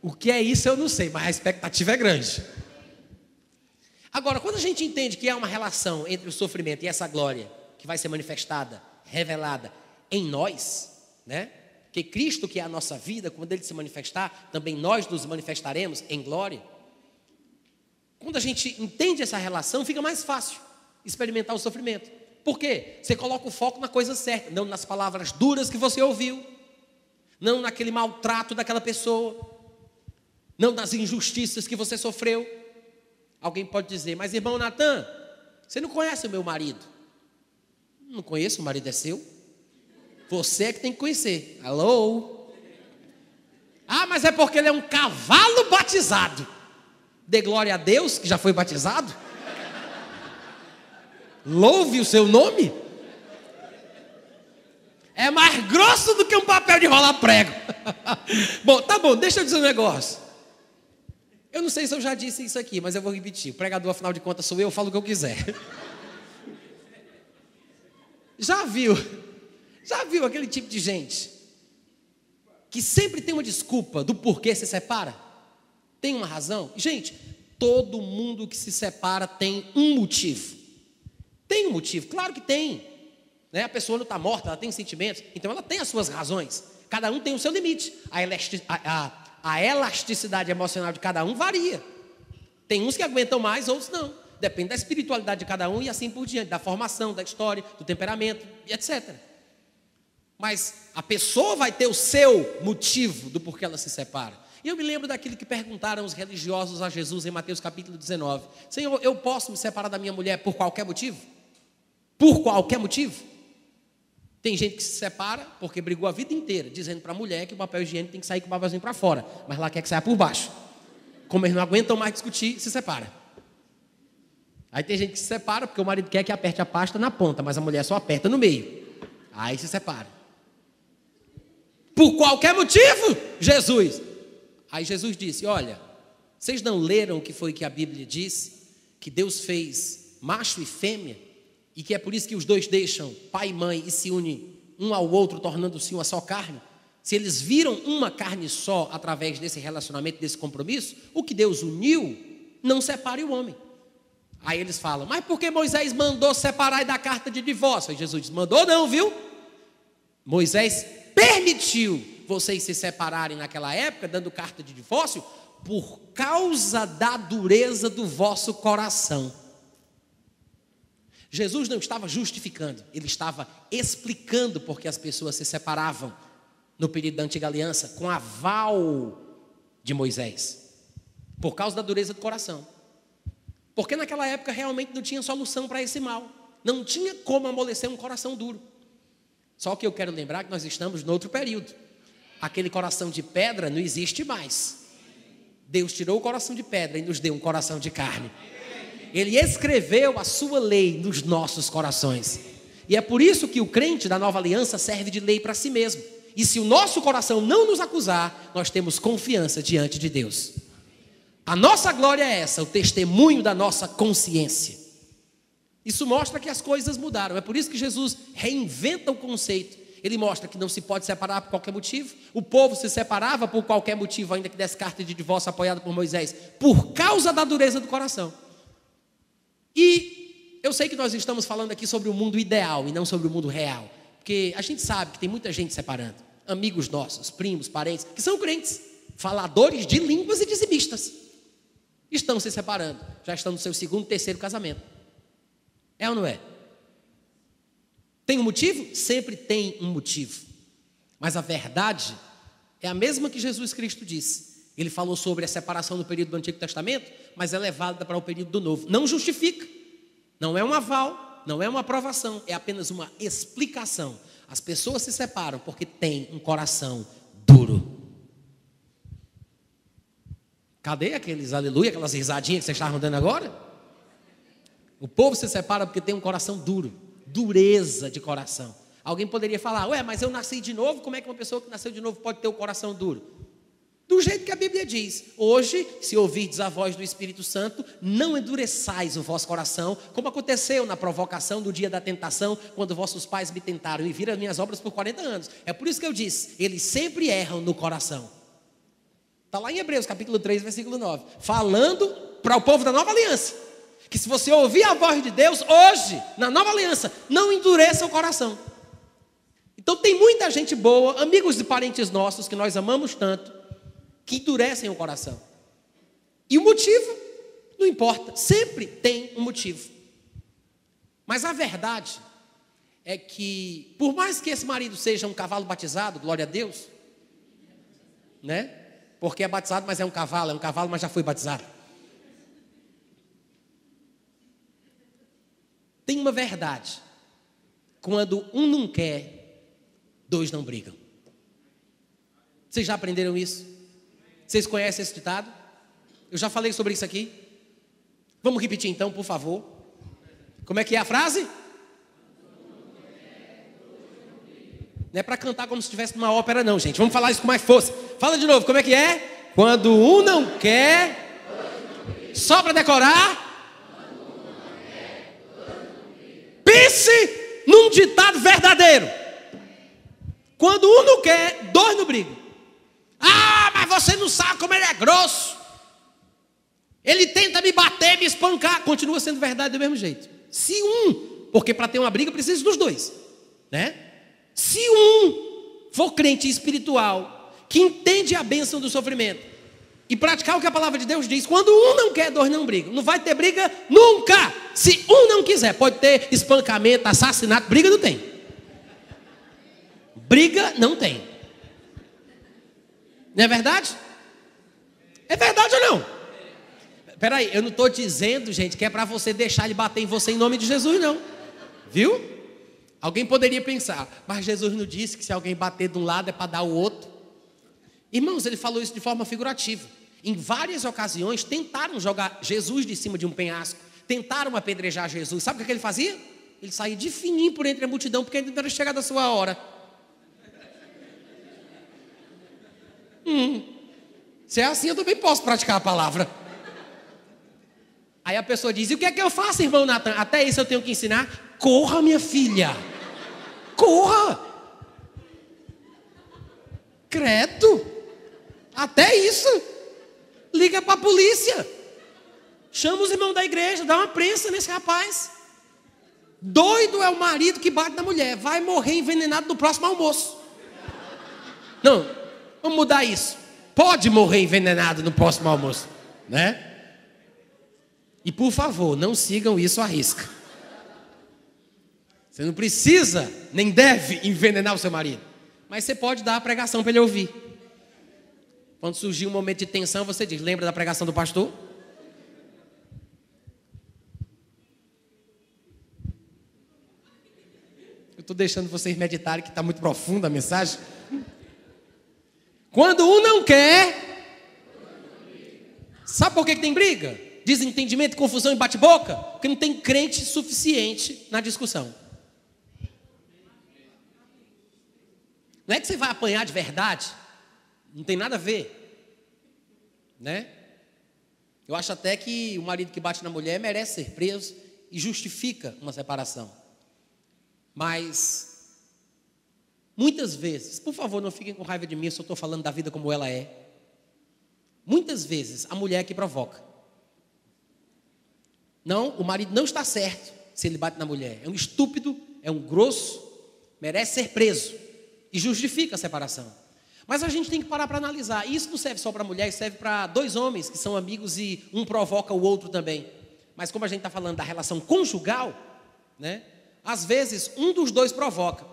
O que é isso eu não sei, mas a expectativa é grande. Agora, quando a gente entende que há uma relação entre o sofrimento e essa glória que vai ser manifestada, revelada em nós, né? Que Cristo, que é a nossa vida, quando Ele se manifestar, também nós nos manifestaremos em glória. Quando a gente entende essa relação, fica mais fácil experimentar o sofrimento. Por quê? Você coloca o foco na coisa certa, não nas palavras duras que você ouviu, não naquele maltrato daquela pessoa, não nas injustiças que você sofreu. Alguém pode dizer, mas irmão Natan, você não conhece o meu marido? Não conheço, o marido é seu. Você é que tem que conhecer. Alô? Ah, mas é porque ele é um cavalo batizado. Dê glória a Deus que já foi batizado. Louve o seu nome. É mais grosso do que um papel de rolar prego. Bom, tá bom, deixa eu dizer um negócio. Eu não sei se eu já disse isso aqui, mas eu vou repetir. O pregador, afinal de contas, sou eu falo o que eu quiser. Já viu aquele tipo de gente que sempre tem uma desculpa do porquê se separa? Tem uma razão? Gente, todo mundo que se separa tem um motivo. Tem um motivo, claro que tem. Né? A pessoa não está morta, ela tem sentimentos, então ela tem as suas razões. Cada um tem o seu limite. A elasticidade emocional de cada um varia. Tem uns que aguentam mais, outros não. Depende da espiritualidade de cada um e assim por diante, da formação, da história, do temperamento, etc. Mas a pessoa vai ter o seu motivo do porquê ela se separa. E eu me lembro daquilo que perguntaram os religiosos a Jesus em Mateus capítulo 19. Senhor, eu posso me separar da minha mulher por qualquer motivo? Por qualquer motivo? Tem gente que se separa porque brigou a vida inteira, dizendo para a mulher que o papel higiênico tem que sair com o papelzinho para fora, mas lá quer que saia por baixo. Como eles não aguentam mais discutir, se separa. Aí tem gente que se separa porque o marido quer que aperte a pasta na ponta, mas a mulher só aperta no meio. Aí se separa. Por qualquer motivo, Jesus. Aí Jesus disse, olha, vocês não leram o que foi que a Bíblia diz? Que Deus fez macho e fêmea, e que é por isso que os dois deixam pai e mãe e se unem um ao outro, tornando-se uma só carne. Se eles viram uma carne só através desse relacionamento, desse compromisso, o que Deus uniu, não separe o homem. Aí eles falam, mas por que Moisés mandou separar e dar carta de divórcio? Aí Jesus diz, mandou não, viu? Moisés permitiu vocês se separarem naquela época, dando carta de divórcio, por causa da dureza do vosso coração. Jesus não estava justificando, ele estava explicando porque as pessoas se separavam no período da antiga aliança, com aval de Moisés, por causa da dureza do coração. Porque naquela época realmente não tinha solução para esse mal, não tinha como amolecer um coração duro. Só que eu quero lembrar que nós estamos no outro período. Aquele coração de pedra não existe mais. Deus tirou o coração de pedra e nos deu um coração de carne. Ele escreveu a sua lei nos nossos corações. E é por isso que o crente da nova aliança serve de lei para si mesmo. E se o nosso coração não nos acusar, nós temos confiança diante de Deus. A nossa glória é essa, o testemunho da nossa consciência. Isso mostra que as coisas mudaram. É por isso que Jesus reinventa o conceito. Ele mostra que não se pode separar por qualquer motivo. O povo se separava por qualquer motivo, ainda que desse carta de divórcio apoiada por Moisés, por causa da dureza do coração. E eu sei que nós estamos falando aqui sobre o mundo ideal e não sobre o mundo real, porque a gente sabe que tem muita gente separando. Amigos nossos, primos, parentes, que são crentes, faladores de línguas e dizimistas, estão se separando, já estão no seu segundo, terceiro casamento. É ou não é? Tem um motivo? Sempre tem um motivo. Mas a verdade é a mesma que Jesus Cristo disse. Ele falou sobre a separação no período do Antigo Testamento, mas ela é válida para o período do Novo. Não justifica, não é um aval, não é uma aprovação, é apenas uma explicação. As pessoas se separam porque têm um coração duro. Cadê aqueles aleluia, aquelas risadinhas que vocês estavam dando agora? O povo se separa porque tem um coração duro, dureza de coração. Alguém poderia falar, ué, mas eu nasci de novo, como é que uma pessoa que nasceu de novo pode ter o coração duro? Do jeito que a Bíblia diz, hoje, se ouvirdes a voz do Espírito Santo, não endureçais o vosso coração, como aconteceu na provocação do dia da tentação, quando vossos pais me tentaram e viram as minhas obras por 40 anos. É por isso que eu disse, eles sempre erram no coração. Está lá em Hebreus, capítulo 3, versículo 9, falando para o povo da nova aliança, que se você ouvir a voz de Deus, hoje, na nova aliança, não endureça o coração. Então tem muita gente boa, amigos e parentes nossos, que nós amamos tanto, que endurecem o coração. E o motivo não importa, sempre tem um motivo. Mas a verdade é que, por mais que esse marido seja um cavalo batizado, glória a Deus, né? Porque é batizado, mas é um cavalo, mas já foi batizado. Tem uma verdade. Quando um não quer, dois não brigam. Vocês já aprenderam isso? Vocês conhecem esse ditado? Eu já falei sobre isso aqui. Vamos repetir então, por favor. Como é que é a frase? Não é para cantar como se estivesse numa ópera não, gente. Vamos falar isso com mais força. Fala de novo, como é que é? Quando um não quer, só para decorar. Pense num ditado verdadeiro. Quando um não quer, dois não brigam. Ah, mas você não sabe como ele é grosso. Ele tenta me bater, me espancar. Continua sendo verdade do mesmo jeito. Se um, porque para ter uma briga precisa dos dois, né? Se um for crente espiritual, que entende a bênção do sofrimento e praticar o que a palavra de Deus diz, quando um não quer, dois não brigam. Não vai ter briga nunca. Se um não quiser, pode ter espancamento, assassinato, briga não tem. Briga não tem. Não é verdade? É verdade ou não? Peraí, eu não estou dizendo, gente, que é para você deixar ele bater em você em nome de Jesus, não. Viu? Alguém poderia pensar, mas Jesus não disse que se alguém bater de um lado é para dar o outro. Irmãos, ele falou isso de forma figurativa. Em várias ocasiões tentaram jogar Jesus de cima de um penhasco, tentaram apedrejar Jesus. Sabe o que ele fazia? Ele saía de fininho por entre a multidão, porque ainda não era chegada a sua hora. Se é assim, eu também posso praticar a palavra. Aí a pessoa diz, e o que é que eu faço, irmão Natan? Até isso eu tenho que ensinar. Corra, minha filha. Corra. Credo. Até isso. Liga para a polícia. Chama os irmãos da igreja, dá uma prensa nesse rapaz. Doido é o marido que bate na mulher. Vai morrer envenenado no próximo almoço. Não, vamos mudar isso. Pode morrer envenenado no próximo almoço, né? E por favor, não sigam isso à risca. Você não precisa, nem deve envenenar o seu marido. Mas você pode dar a pregação para ele ouvir. Quando surgir um momento de tensão, você diz, lembra da pregação do pastor? Eu estou deixando vocês meditarem, que está muito profunda a mensagem. Quando um não quer, sabe por que tem briga? Desentendimento, confusão e bate-boca? Porque não tem crente suficiente na discussão. Não é que você vai apanhar de verdade. Não tem nada a ver, né? Eu acho até que o marido que bate na mulher merece ser preso e justifica uma separação. Mas muitas vezes, por favor, não fiquem com raiva de mim, eu só estou falando da vida como ela é. Muitas vezes a mulher é que provoca. Não, o marido não está certo se ele bate na mulher. É um estúpido, é um grosso, merece ser preso e justifica a separação. Mas a gente tem que parar para analisar. Isso não serve só para mulher, isso serve para dois homens que são amigos e um provoca o outro também. Mas como a gente está falando da relação conjugal, né? Às vezes um dos dois provoca.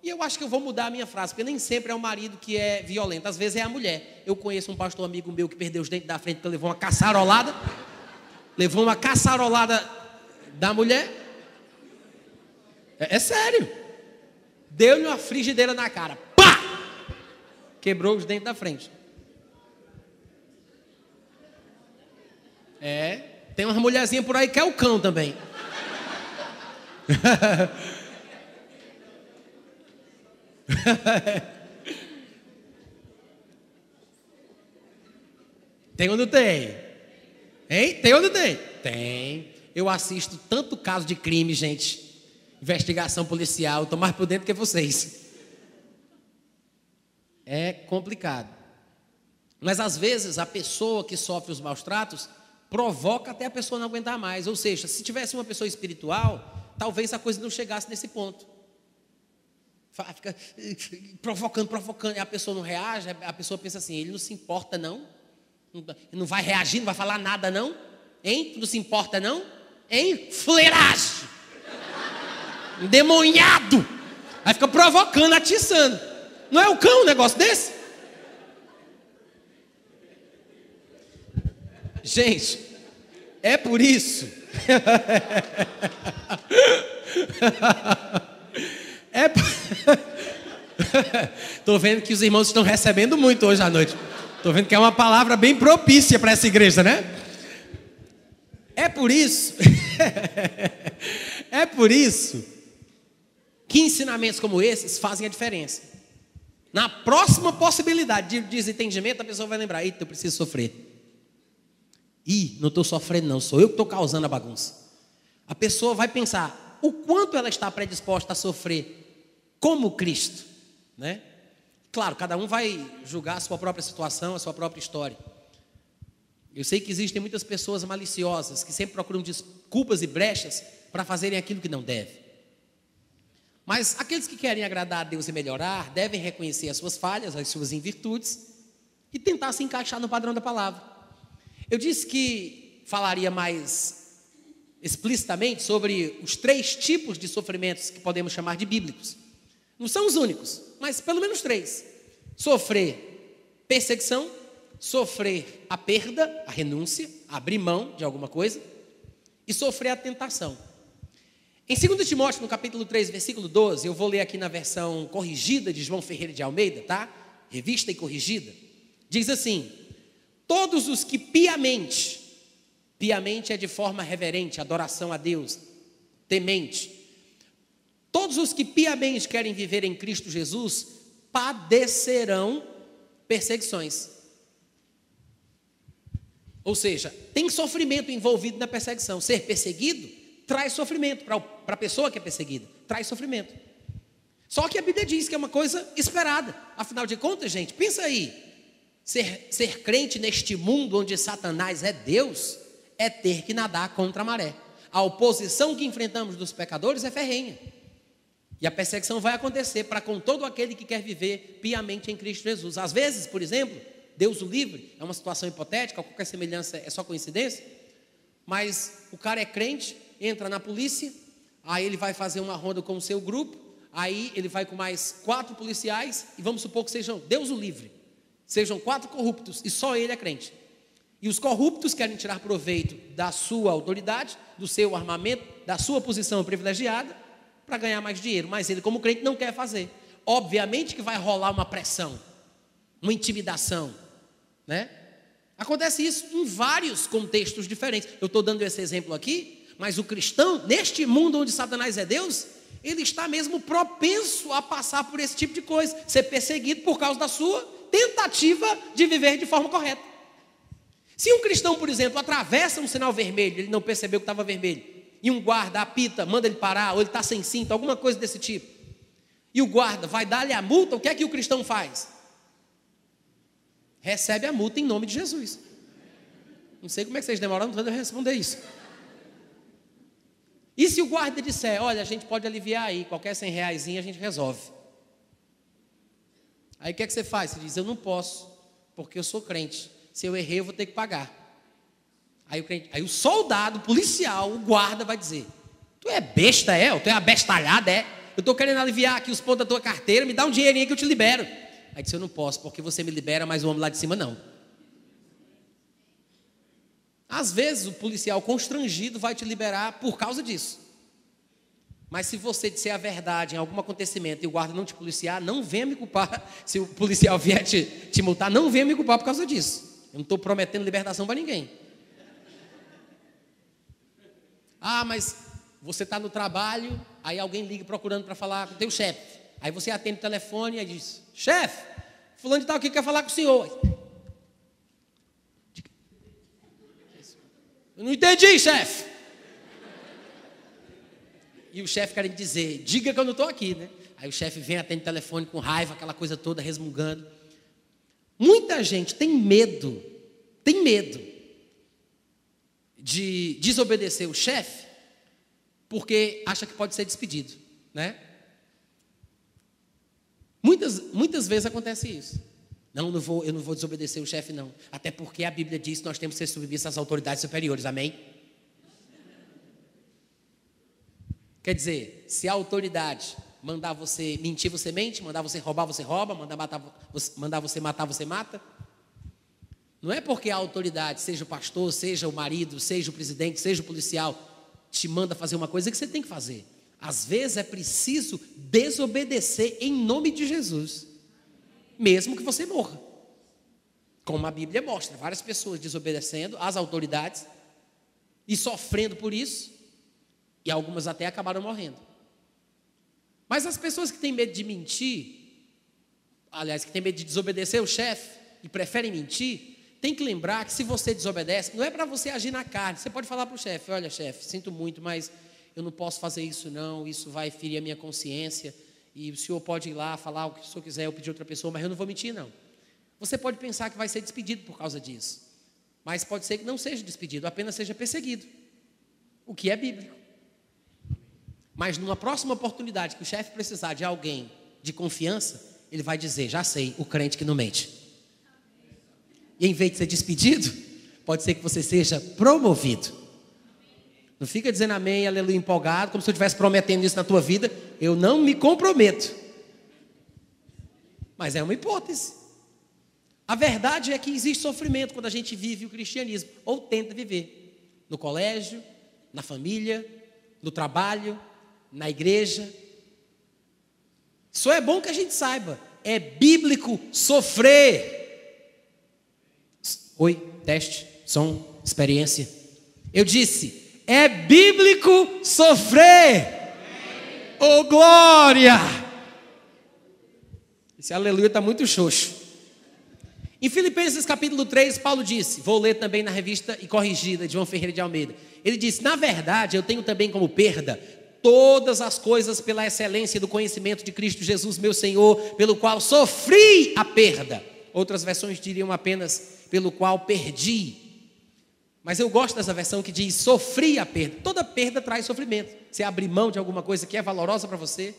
E eu acho que eu vou mudar a minha frase, porque nem sempre é o marido que é violento, às vezes é a mulher. Eu conheço um pastor amigo meu que perdeu os dentes da frente porque levou uma caçarolada. Levou uma caçarolada da mulher. É sério. Deu-lhe uma frigideira na cara. Pá! Quebrou os dentes da frente. Tem umas mulherzinhas por aí que é o cão também. Tem ou não tem? Hein? Tem ou não tem? Tem. Eu assisto tanto caso de crime, gente. Investigação policial. Estou mais por dentro que vocês. É complicado. Mas às vezes a pessoa que sofre os maus tratos provoca até a pessoa não aguentar mais. Ou seja, se tivesse uma pessoa espiritual, talvez a coisa não chegasse nesse ponto. Fica provocando, e a pessoa não reage, a pessoa pensa assim, ele não se importa não? Não vai reagir, não vai falar nada não? Hein? Tu não se importa não? Hein? Fleiragem! Endemoniado! Aí fica provocando, atiçando. Não é o cão um negócio desse? Gente, É por isso. Estou vendo que os irmãos estão recebendo muito hoje à noite. Estou vendo que é uma palavra bem propícia para essa igreja, né? É por isso. É por isso que ensinamentos como esses fazem a diferença. Na próxima possibilidade de desentendimento, a pessoa vai lembrar: eita, eu preciso sofrer. Ih, não estou sofrendo não, sou eu que estou causando a bagunça. A pessoa vai pensar o quanto ela está predisposta a sofrer como Cristo, né? Claro, cada um vai julgar a sua própria situação, a sua própria história. Eu sei que existem muitas pessoas maliciosas que sempre procuram desculpas e brechas para fazerem aquilo que não devem. Mas aqueles que querem agradar a Deus e melhorar devem reconhecer as suas falhas, as suas invirtudes e tentar se encaixar no padrão da palavra. Eu disse que falaria mais explicitamente sobre os 3 tipos de sofrimentos que podemos chamar de bíblicos. Não são os únicos, mas pelo menos 3. Sofrer perseguição, sofrer a perda, a renúncia, abrir mão de alguma coisa, e sofrer a tentação. Em 2 Timóteo, no capítulo 3, versículo 12, eu vou ler aqui na versão corrigida de João Ferreira de Almeida, tá? Revista e corrigida. Diz assim: todos os que piamente é de forma reverente, adoração a Deus, temente. Todos os que piamente querem viver em Cristo Jesus padecerão perseguições. Ou seja, tem sofrimento envolvido na perseguição. Ser perseguido traz sofrimento para a pessoa que é perseguida, traz sofrimento. Só que a Bíblia diz que é uma coisa esperada. Afinal de contas, gente, pensa aí. Ser crente neste mundo onde Satanás é Deus é ter que nadar contra a maré. A oposição que enfrentamos dos pecadores é ferrenha. E a perseguição vai acontecer para com todo aquele que quer viver piamente em Cristo Jesus. Às vezes, por exemplo, Deus o livre, é uma situação hipotética, qualquer semelhança é só coincidência, mas o cara é crente, entra na polícia, aí ele vai fazer uma ronda com o seu grupo, aí ele vai com mais 4 policiais, e vamos supor que sejam, Deus o livre, sejam 4 corruptos, e só ele é crente. E os corruptos querem tirar proveito da sua autoridade, do seu armamento, da sua posição privilegiada, para ganhar mais dinheiro, mas ele como crente não quer fazer. Obviamente que vai rolar uma pressão, uma intimidação, né? Acontece isso em vários contextos diferentes. Eu estou dando esse exemplo aqui, mas o cristão, neste mundo onde Satanás é Deus, ele está mesmo propenso a passar por esse tipo de coisa, ser perseguido por causa da sua tentativa de viver de forma correta. Se um cristão, por exemplo, atravessa um sinal vermelho, ele não percebeu que estava vermelho, e um guarda apita, manda ele parar, ou ele está sem cinto, alguma coisa desse tipo, e o guarda vai dar-lhe a multa, o que é que o cristão faz? Recebe a multa em nome de Jesus. Não sei como é que vocês demoraram tanto a responder isso. E se o guarda disser: olha, a gente pode aliviar aí, qualquer R$100 a gente resolve. Aí o que é que você faz? Você diz: eu não posso, porque eu sou crente. Se eu errei, eu vou ter que pagar. Aí o soldado, o policial, o guarda vai dizer: tu é besta, é? Tu é abestalhada, é? Eu estou querendo aliviar aqui os pontos da tua carteira, me dá um dinheirinho que eu te libero. Aí disse: eu não posso, porque você me libera, mas o homem lá de cima não. Às vezes o policial constrangido vai te liberar por causa disso. Mas se você disser a verdade em algum acontecimento e o guarda não te policiar, não venha me culpar. Se o policial vier te multar, não venha me culpar por causa disso. Eu não estou prometendo libertação para ninguém. Ah, mas você está no trabalho, aí alguém liga procurando para falar com o teu chefe. Aí você atende o telefone e diz: chefe, fulano de tal aqui quer falar com o senhor. Eu não entendi, chefe. E o chefe quer dizer: diga que eu não estou aqui, né? Aí o chefe vem, atende o telefone com raiva, aquela coisa toda, resmungando. Muita gente tem medo de desobedecer o chefe, porque acha que pode ser despedido, né? Muitas vezes acontece isso. Não, eu não vou desobedecer o chefe, não. Até porque a Bíblia diz que nós temos que ser submissos às autoridades superiores, amém? Quer dizer, se a autoridade mandar você mentir, você mente, mandar você roubar, você rouba, mandar você matar, você mata. Não é porque a autoridade, seja o pastor, seja o marido, seja o presidente, seja o policial, te manda fazer uma coisa que você tem que fazer. Às vezes é preciso desobedecer em nome de Jesus, mesmo que você morra. Como a Bíblia mostra, várias pessoas desobedecendo às autoridades e sofrendo por isso, e algumas até acabaram morrendo. Mas as pessoas que têm medo de mentir, aliás, que têm medo de desobedecer o chefe e preferem mentir, tem que lembrar que se você desobedece, não é para você agir na carne. Você pode falar para o chefe: olha, chefe, sinto muito, mas eu não posso fazer isso não, isso vai ferir a minha consciência, e o senhor pode ir lá falar o que o senhor quiser, eu pedir outra pessoa, mas eu não vou mentir não. Você pode pensar que vai ser despedido por causa disso, mas pode ser que não seja despedido, apenas seja perseguido, o que é bíblico. Mas numa próxima oportunidade que o chefe precisar de alguém de confiança, ele vai dizer: já sei, o crente que não mente. E em vez de ser despedido, pode ser que você seja promovido. Não fica dizendo amém, aleluia, empolgado, como se eu estivesse prometendo isso na tua vida. Eu não me comprometo. Mas é uma hipótese. A verdade é que existe sofrimento quando a gente vive o cristianismo, ou tenta viver. No colégio, na família, no trabalho, na igreja. Só é bom que a gente saiba, é bíblico sofrer. Oi, teste, som, experiência. Eu disse, é bíblico sofrer. Oh, glória! Esse aleluia está muito xoxo. Em Filipenses capítulo 3, Paulo disse, vou ler também na revista e corrigida de João Ferreira de Almeida. Ele disse: na verdade, eu tenho também como perda todas as coisas pela excelência do conhecimento de Cristo Jesus, meu Senhor, pelo qual sofri a perda. Outras versões diriam apenas pelo qual perdi. Mas eu gosto dessa versão que diz sofri a perda. Toda perda traz sofrimento. Você abrir mão de alguma coisa que é valorosa para você.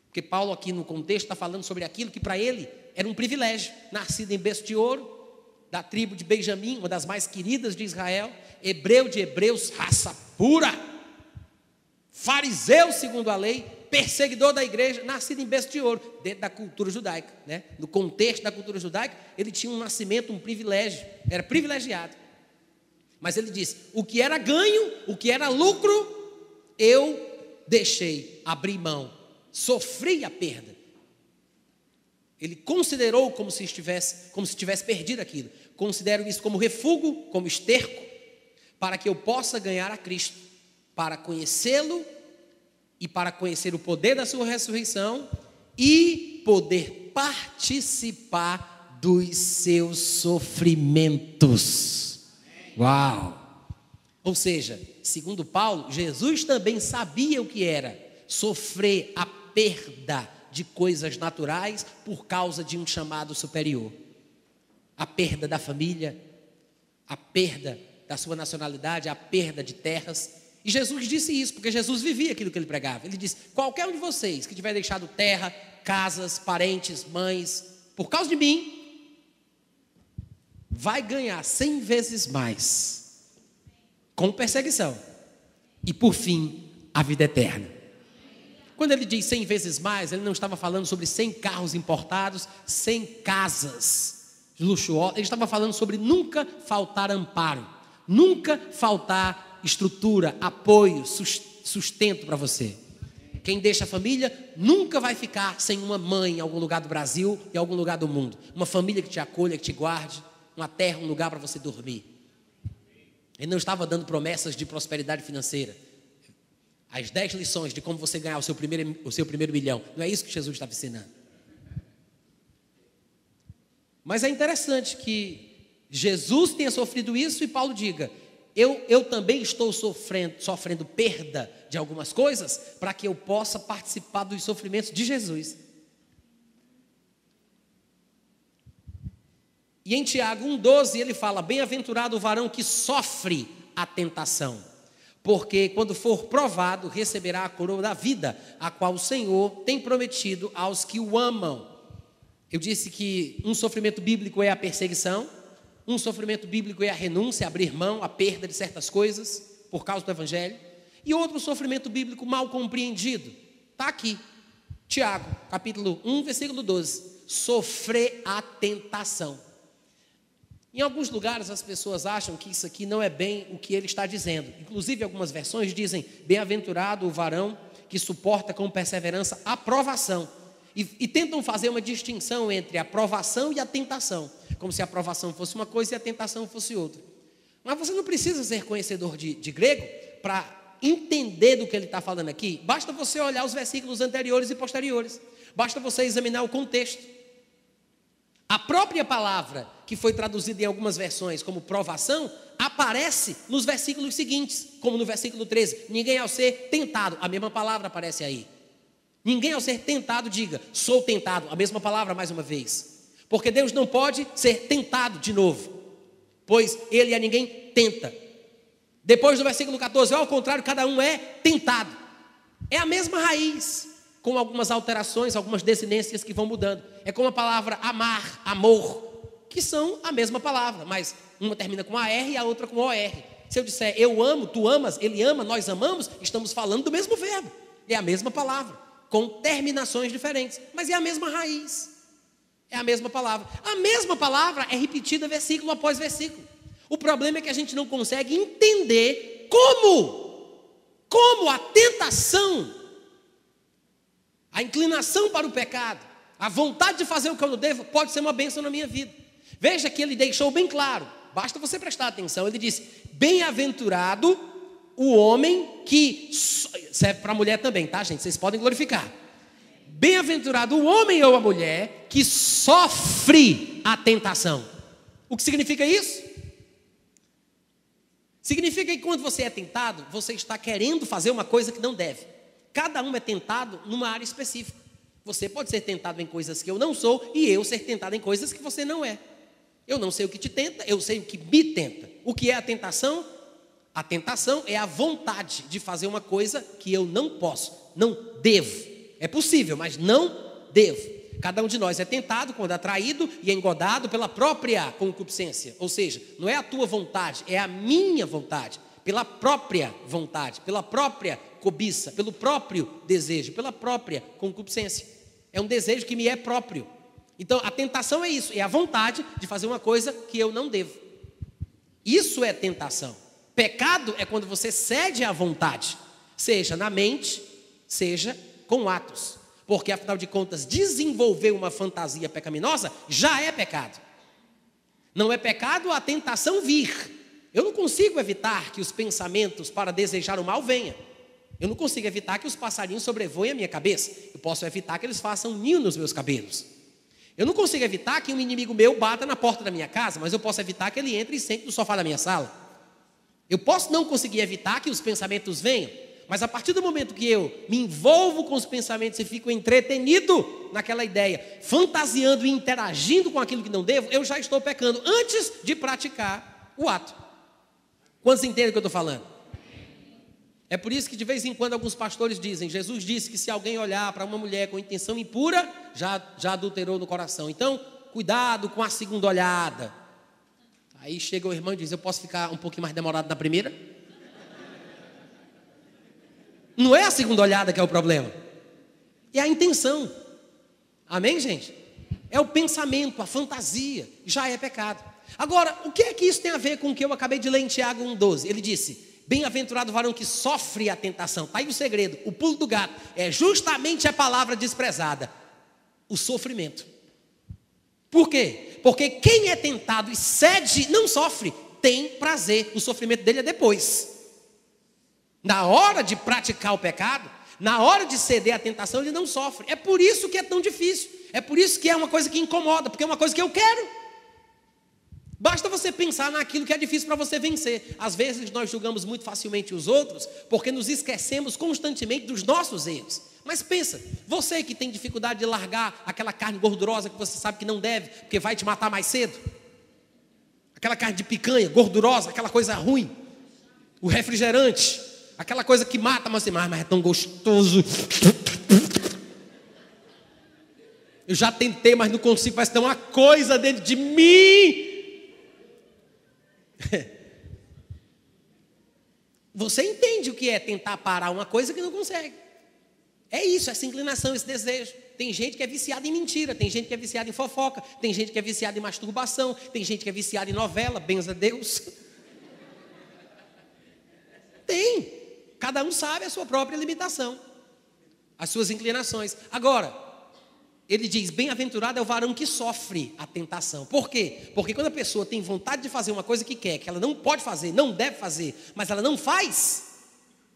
Porque Paulo aqui no contexto está falando sobre aquilo que para ele era um privilégio. Nascido em berço de ouro, da tribo de Benjamim, uma das mais queridas de Israel, hebreu de hebreus, raça pura, fariseu segundo a lei, perseguidor da igreja, nascido em berço de ouro, dentro da cultura judaica, né? No contexto da cultura judaica, ele tinha um nascimento, um privilégio, era privilegiado. Mas ele disse, o que era ganho, o que era lucro, eu deixei, abri mão, sofri a perda. Ele considerou como se tivesse perdido aquilo. Considero isso como refúgio, como esterco, para que eu possa ganhar a Cristo, para conhecê-lo e para conhecer o poder da sua ressurreição e poder participar dos seus sofrimentos. Uau! Ou seja, segundo Paulo, Jesus também sabia o que era sofrer a perda de coisas naturais por causa de um chamado superior. A perda da família, a perda da sua nacionalidade, a perda de terras. E Jesus disse isso, porque Jesus vivia aquilo que ele pregava. Ele disse, qualquer um de vocês que tiver deixado terra, casas, parentes, mães, por causa de mim, vai ganhar 100 vezes mais, com perseguição, e por fim, a vida eterna. Quando ele diz 100 vezes mais, ele não estava falando sobre 100 carros importados, 100 casas luxuosas. Ele estava falando sobre nunca faltar amparo, nunca faltar estrutura, apoio, sustento para você. Quem deixa a família nunca vai ficar sem uma mãe em algum lugar do Brasil e em algum lugar do mundo. Uma família que te acolha, que te guarde, uma terra, um lugar para você dormir. Ele não estava dando promessas de prosperidade financeira. As 10 lições de como você ganhar o seu primeiro milhão. Não é isso que Jesus estava ensinando. Mas é interessante que Jesus tenha sofrido isso e Paulo diga, eu também estou sofrendo perda de algumas coisas para que eu possa participar dos sofrimentos de Jesus. E em Tiago 1,12 ele fala, bem-aventurado o varão que sofre a tentação, porque quando for provado, receberá a coroa da vida, a qual o Senhor tem prometido aos que o amam. Eu disse que um sofrimento bíblico é a perseguição, um sofrimento bíblico é a renúncia, abrir mão, a perda de certas coisas, por causa do Evangelho, e outro sofrimento bíblico mal compreendido, está aqui, Tiago, capítulo 1, versículo 12, sofrer a tentação. Em alguns lugares as pessoas acham que isso aqui não é bem o que ele está dizendo. Inclusive algumas versões dizem: bem-aventurado o varão que suporta com perseverança a provação. E tentam fazer uma distinção entre a provação e a tentação, como se a provação fosse uma coisa e a tentação fosse outra. Mas você não precisa ser conhecedor de grego para entender do que ele está falando aqui. Basta você olhar os versículos anteriores e posteriores. Basta você examinar o contexto. A própria palavra, que foi traduzida em algumas versões como provação, aparece nos versículos seguintes, como no versículo 13. Ninguém ao ser tentado, a mesma palavra aparece aí. Ninguém ao ser tentado diga, sou tentado, a mesma palavra mais uma vez. Porque Deus não pode ser tentado de novo, pois Ele a ninguém tenta. Depois do versículo 14, ao contrário, cada um é tentado. É a mesma raiz, com algumas alterações, algumas desinências que vão mudando. É como a palavra amar, amor, que são a mesma palavra, mas uma termina com AR e a outra com OR. Se eu disser eu amo, tu amas, ele ama, nós amamos, estamos falando do mesmo verbo. É a mesma palavra, com terminações diferentes, mas é a mesma raiz. É a mesma palavra. A mesma palavra é repetida versículo após versículo. O problema é que a gente não consegue entender como a tentação, a inclinação para o pecado, a vontade de fazer o que eu não devo, pode ser uma bênção na minha vida. Veja que ele deixou bem claro, basta você prestar atenção. Ele disse: bem-aventurado o homem que... Serve para a mulher também, tá, gente? Vocês podem glorificar. Bem-aventurado o homem ou a mulher que sofre a tentação. O que significa isso? Significa que quando você é tentado, você está querendo fazer uma coisa que não deve. Cada um é tentado numa área específica. Você pode ser tentado em coisas que eu não sou e eu ser tentado em coisas que você não é. Eu não sei o que te tenta, eu sei o que me tenta. O que é a tentação? A tentação é a vontade de fazer uma coisa que eu não posso, não devo. É possível, mas não devo. Cada um de nós é tentado quando atraído e engodado pela própria concupiscência. Ou seja, não é a tua vontade, é a minha vontade. Pela própria vontade, pela própria cobiça, pelo próprio desejo, pela própria concupiscência. É um desejo que me é próprio. Então, a tentação é isso, é a vontade de fazer uma coisa que eu não devo. Isso é tentação. Pecado é quando você cede à vontade, seja na mente, seja com atos. Porque, afinal de contas, desenvolver uma fantasia pecaminosa já é pecado. Não é pecado a tentação vir. Eu não consigo evitar que os pensamentos para desejar o mal venham. Eu não consigo evitar que os passarinhos sobrevoem a minha cabeça. Eu posso evitar que eles façam ninho nos meus cabelos. Eu não consigo evitar que um inimigo meu bata na porta da minha casa, mas eu posso evitar que ele entre e sente no sofá da minha sala. Eu posso não conseguir evitar que os pensamentos venham, mas a partir do momento que eu me envolvo com os pensamentos e fico entretenido naquela ideia, fantasiando e interagindo com aquilo que não devo, eu já estou pecando antes de praticar o ato. Quantos entendem o que eu estou falando? É por isso que de vez em quando alguns pastores dizem, Jesus disse que se alguém olhar para uma mulher com intenção impura, já adulterou no coração. Então, cuidado com a segunda olhada. Aí chega o irmão e diz, eu posso ficar um pouquinho mais demorado na primeira? Não é a segunda olhada que é o problema, é a intenção. Amém, gente? É o pensamento, a fantasia, já é pecado. Agora, o que é que isso tem a ver com o que eu acabei de ler em Tiago 1,12? Ele disse, bem-aventurado o varão que sofre a tentação. Está aí o segredo, o pulo do gato. É justamente a palavra desprezada, o sofrimento. Por quê? Porque quem é tentado e cede, não sofre, tem prazer. O sofrimento dele é depois. Na hora de praticar o pecado, na hora de ceder à tentação, ele não sofre. É por isso que é tão difícil. É por isso que é uma coisa que incomoda, porque é uma coisa que eu quero. Basta você pensar naquilo que é difícil para você vencer. Às vezes nós julgamos muito facilmente os outros, porque nos esquecemos constantemente dos nossos erros. Mas pensa, você que tem dificuldade de largar aquela carne gordurosa que você sabe que não deve, porque vai te matar mais cedo. Aquela carne de picanha, gordurosa, aquela coisa ruim. O refrigerante, aquela coisa que mata, mas é tão gostoso. Eu já tentei, mas não consigo, parece que tem uma coisa dentro de mim. Você entende o que é tentar parar uma coisa que não consegue. É isso, essa inclinação, esse desejo. Tem gente que é viciada em mentira, tem gente que é viciada em fofoca, tem gente que é viciada em masturbação, tem gente que é viciada em novela, benza a Deus. Tem. Cada um sabe a sua própria limitação, as suas inclinações. Agora, ele diz, bem-aventurado é o varão que sofre a tentação. Por quê? Porque quando a pessoa tem vontade de fazer uma coisa que quer, que ela não pode fazer, não deve fazer, mas ela não faz,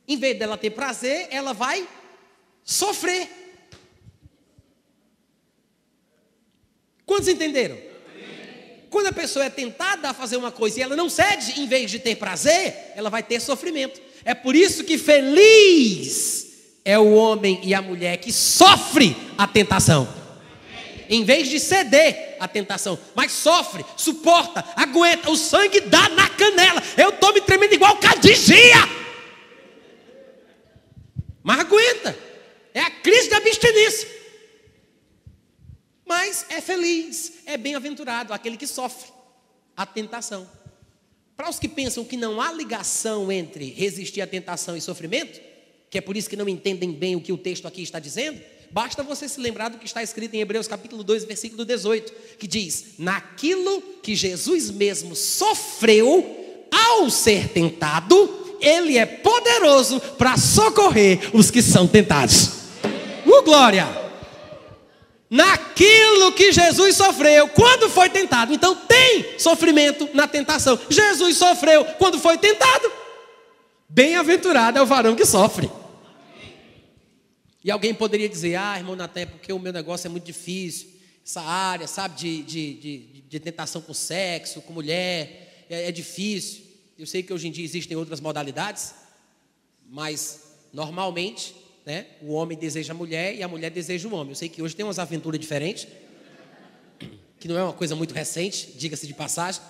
em vez dela ter prazer, ela vai sofrer. Quantos entenderam? Quando a pessoa é tentada a fazer uma coisa e ela não cede, em vez de ter prazer, ela vai ter sofrimento. É por isso que feliz é o homem e a mulher que sofre a tentação, em vez de ceder à tentação, mas sofre, suporta, aguenta, o sangue dá na canela. Eu estou me tremendo igual cadigia, mas aguenta. É a crise da abstinência. Mas é feliz, é bem-aventurado aquele que sofre a tentação. Para os que pensam que não há ligação entre resistir à tentação e sofrimento, que é por isso que não entendem bem o que o texto aqui está dizendo, basta você se lembrar do que está escrito em Hebreus capítulo 2, versículo 18, que diz, naquilo que Jesus mesmo sofreu ao ser tentado, ele é poderoso para socorrer os que são tentados. Glória! Naquilo que Jesus sofreu quando foi tentado. Então tem sofrimento na tentação. Jesus sofreu quando foi tentado. Bem-aventurado é o varão que sofre. E alguém poderia dizer, irmão Natan, é porque o meu negócio é muito difícil, essa área, sabe, de tentação com sexo, com mulher, é difícil. Eu sei que hoje em dia existem outras modalidades, mas normalmente, né, o homem deseja a mulher e a mulher deseja o homem. Eu sei que hoje tem umas aventuras diferentes, que não é uma coisa muito recente, diga-se de passagem,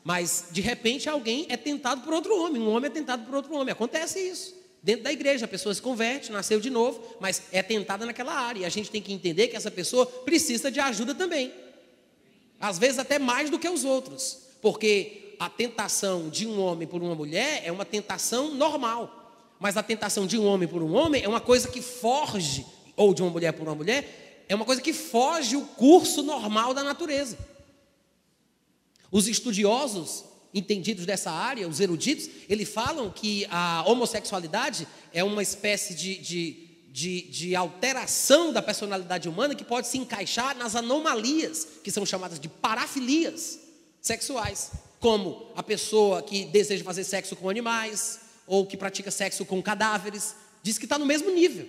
mas de repente alguém é tentado por outro homem, um homem é tentado por outro homem. Acontece isso dentro da igreja, a pessoa se converte, nasceu de novo, mas é tentada naquela área, e a gente tem que entender que essa pessoa precisa de ajuda também, às vezes até mais do que os outros, porque a tentação de um homem por uma mulher é uma tentação normal. Mas a tentação de um homem por um homem é uma coisa que foge, ou de uma mulher por uma mulher, é uma coisa que foge o curso normal da natureza. Os estudiosos, entendidos dessa área, os eruditos, eles falam que a homossexualidade é uma espécie de alteração da personalidade humana que pode se encaixar nas anomalias, que são chamadas de parafilias sexuais, como a pessoa que deseja fazer sexo com animais, ou que pratica sexo com cadáveres, diz que está no mesmo nível.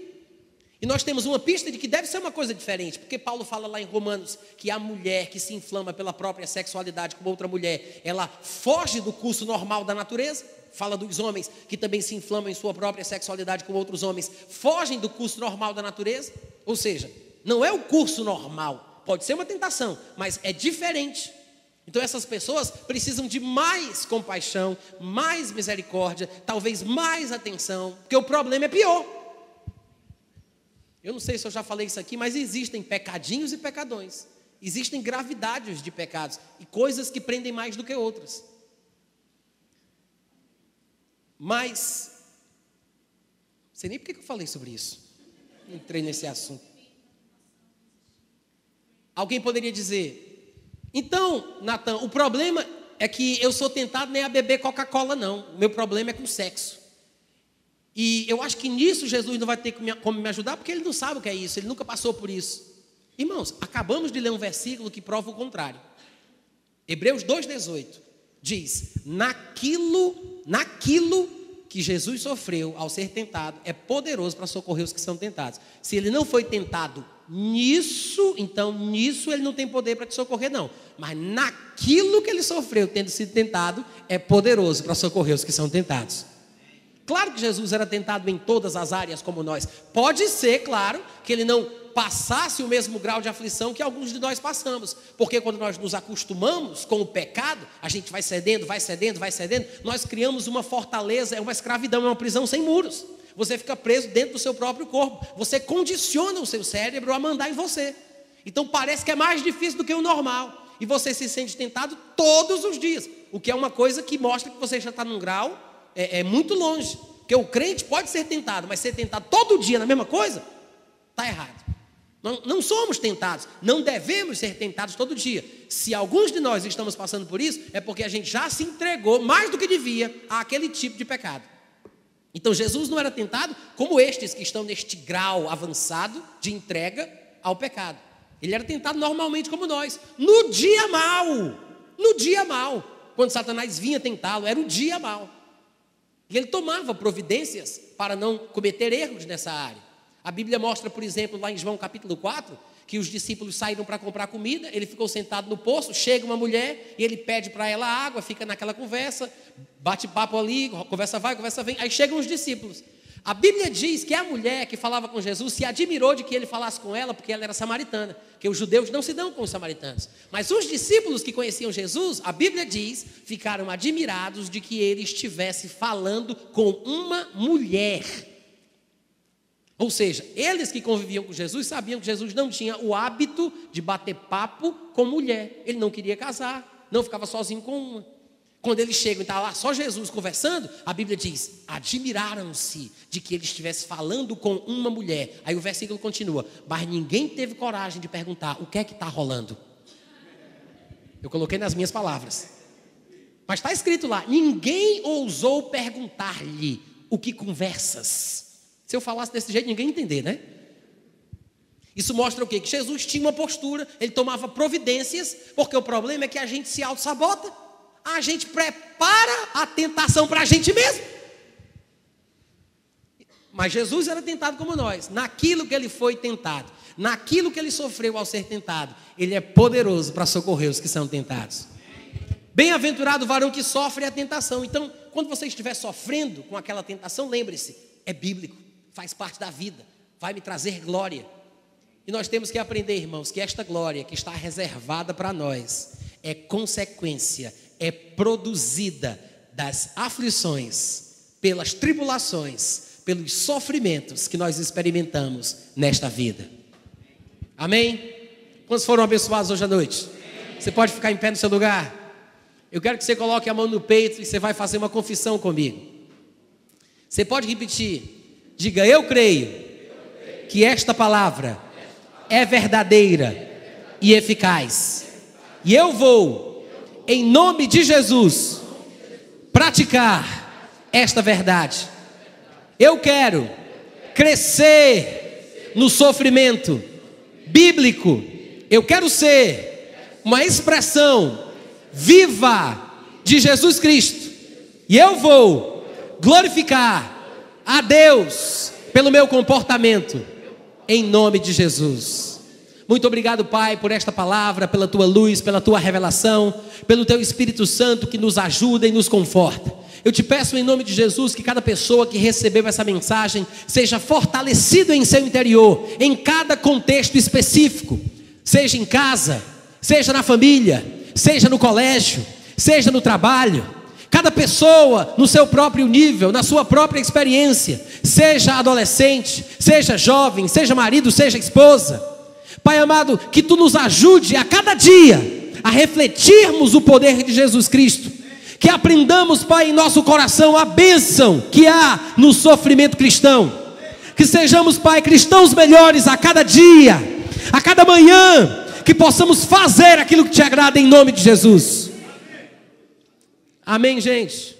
E nós temos uma pista de que deve ser uma coisa diferente, porque Paulo fala lá em Romanos que a mulher que se inflama pela própria sexualidade com outra mulher, ela foge do curso normal da natureza. Fala dos homens que também se inflamam em sua própria sexualidade com outros homens, fogem do curso normal da natureza. Ou seja, não é o curso normal, pode ser uma tentação, mas é diferente. Então essas pessoas precisam de mais compaixão, mais misericórdia, talvez mais atenção, porque o problema é pior. Eu não sei se eu já falei isso aqui, mas existem pecadinhos e pecadões. Existem gravidades de pecados e coisas que prendem mais do que outras. Mas, não sei nem por que eu falei sobre isso. Entrei nesse assunto. Alguém poderia dizer, então, Natan, o problema é que eu sou tentado nem a beber Coca-Cola, não. O meu problema é com sexo. E eu acho que nisso Jesus não vai ter como me ajudar, porque ele não sabe o que é isso, ele nunca passou por isso. Irmãos, acabamos de ler um versículo que prova o contrário. Hebreus 2,18 diz, naquilo que Jesus sofreu ao ser tentado, é poderoso para socorrer os que são tentados. Se ele não foi tentado nisso, então nisso ele não tem poder para te socorrer, não. Mas naquilo que ele sofreu, tendo sido tentado, é poderoso para socorrer os que são tentados. Claro que Jesus era tentado em todas as áreas como nós. Pode ser, claro, que ele não passasse o mesmo grau de aflição que alguns de nós passamos. Porque quando nós nos acostumamos com o pecado, a gente vai cedendo, nós criamos uma fortaleza, é uma escravidão, é uma prisão sem muros. Você fica preso dentro do seu próprio corpo. Você condiciona o seu cérebro a mandar em você. Então parece que é mais difícil do que o normal. E você se sente tentado todos os dias. O que é uma coisa que mostra que você já está num grau muito longe. Porque o crente pode ser tentado, mas ser tentado todo dia na mesma coisa, Está errado. Não somos tentados, não devemos ser tentados todo dia. Se alguns de nós estamos passando por isso, é porque a gente já se entregou, mais do que devia, àquele tipo de pecado. Então Jesus não era tentado como estes que estão neste grau avançado de entrega ao pecado. Ele era tentado normalmente como nós, no dia mau, quando Satanás vinha tentá-lo, era o dia mau. E ele tomava providências para não cometer erros nessa área. A Bíblia mostra, por exemplo, lá em João capítulo 4, que os discípulos saíram para comprar comida, ele ficou sentado no poço, chega uma mulher e ele pede para ela água, fica naquela conversa, bate papo ali, conversa vai, conversa vem, aí chegam os discípulos. A Bíblia diz que a mulher que falava com Jesus se admirou de que ele falasse com ela, porque ela era samaritana, porque os judeus não se dão com os samaritanos. Mas os discípulos que conheciam Jesus, a Bíblia diz, ficaram admirados de que ele estivesse falando com uma mulher. Ou seja, eles que conviviam com Jesus sabiam que Jesus não tinha o hábito de bater papo com mulher. Ele não queria casar, não ficava sozinho com uma. Quando eles chegam e está lá só Jesus conversando, a Bíblia diz, admiraram-se de que ele estivesse falando com uma mulher. Aí o versículo continua, mas ninguém teve coragem de perguntar, o que é que está rolando? Eu coloquei nas minhas palavras. Mas está escrito lá, ninguém ousou perguntar-lhe o que conversas. Se eu falasse desse jeito, ninguém ia entender, né? Isso mostra o quê? Que Jesus tinha uma postura, ele tomava providências, porque o problema é que a gente se auto-sabota. A gente prepara a tentação para a gente mesmo. Mas Jesus era tentado como nós. Naquilo que ele foi tentado, naquilo que ele sofreu ao ser tentado, ele é poderoso para socorrer os que são tentados. Bem-aventurado o varão que sofre a tentação. Então, quando você estiver sofrendo com aquela tentação, lembre-se, é bíblico, faz parte da vida, vai me trazer glória. E nós temos que aprender, irmãos, que esta glória que está reservada para nós é consequência, é produzida das aflições, pelas tribulações, pelos sofrimentos que nós experimentamos nesta vida. Amém? Quantos foram abençoados hoje à noite? Você pode ficar em pé no seu lugar? Eu quero que você coloque a mão no peito e você vai fazer uma confissão comigo. Você pode repetir, diga, eu creio que esta palavra é verdadeira e eficaz. E eu vou, em nome de Jesus, praticar esta verdade. Eu quero crescer no sofrimento bíblico. Eu quero ser uma expressão viva de Jesus Cristo. E eu vou glorificar a Deus pelo meu comportamento, em nome de Jesus. Muito obrigado, Pai, por esta palavra, pela Tua luz, pela Tua revelação, pelo Teu Espírito Santo que nos ajuda e nos conforta. Eu te peço em nome de Jesus que cada pessoa que recebeu essa mensagem seja fortalecido em seu interior, em cada contexto específico, seja em casa, seja na família, seja no colégio, seja no trabalho. Cada pessoa no seu próprio nível, na sua própria experiência, seja adolescente, seja jovem, seja marido, seja esposa. Pai amado, que Tu nos ajude a cada dia a refletirmos o poder de Jesus Cristo. Que aprendamos, Pai, em nosso coração a bênção que há no sofrimento cristão. Que sejamos, Pai, cristãos melhores a cada dia, a cada manhã, que possamos fazer aquilo que Te agrada em nome de Jesus. Amém, gente?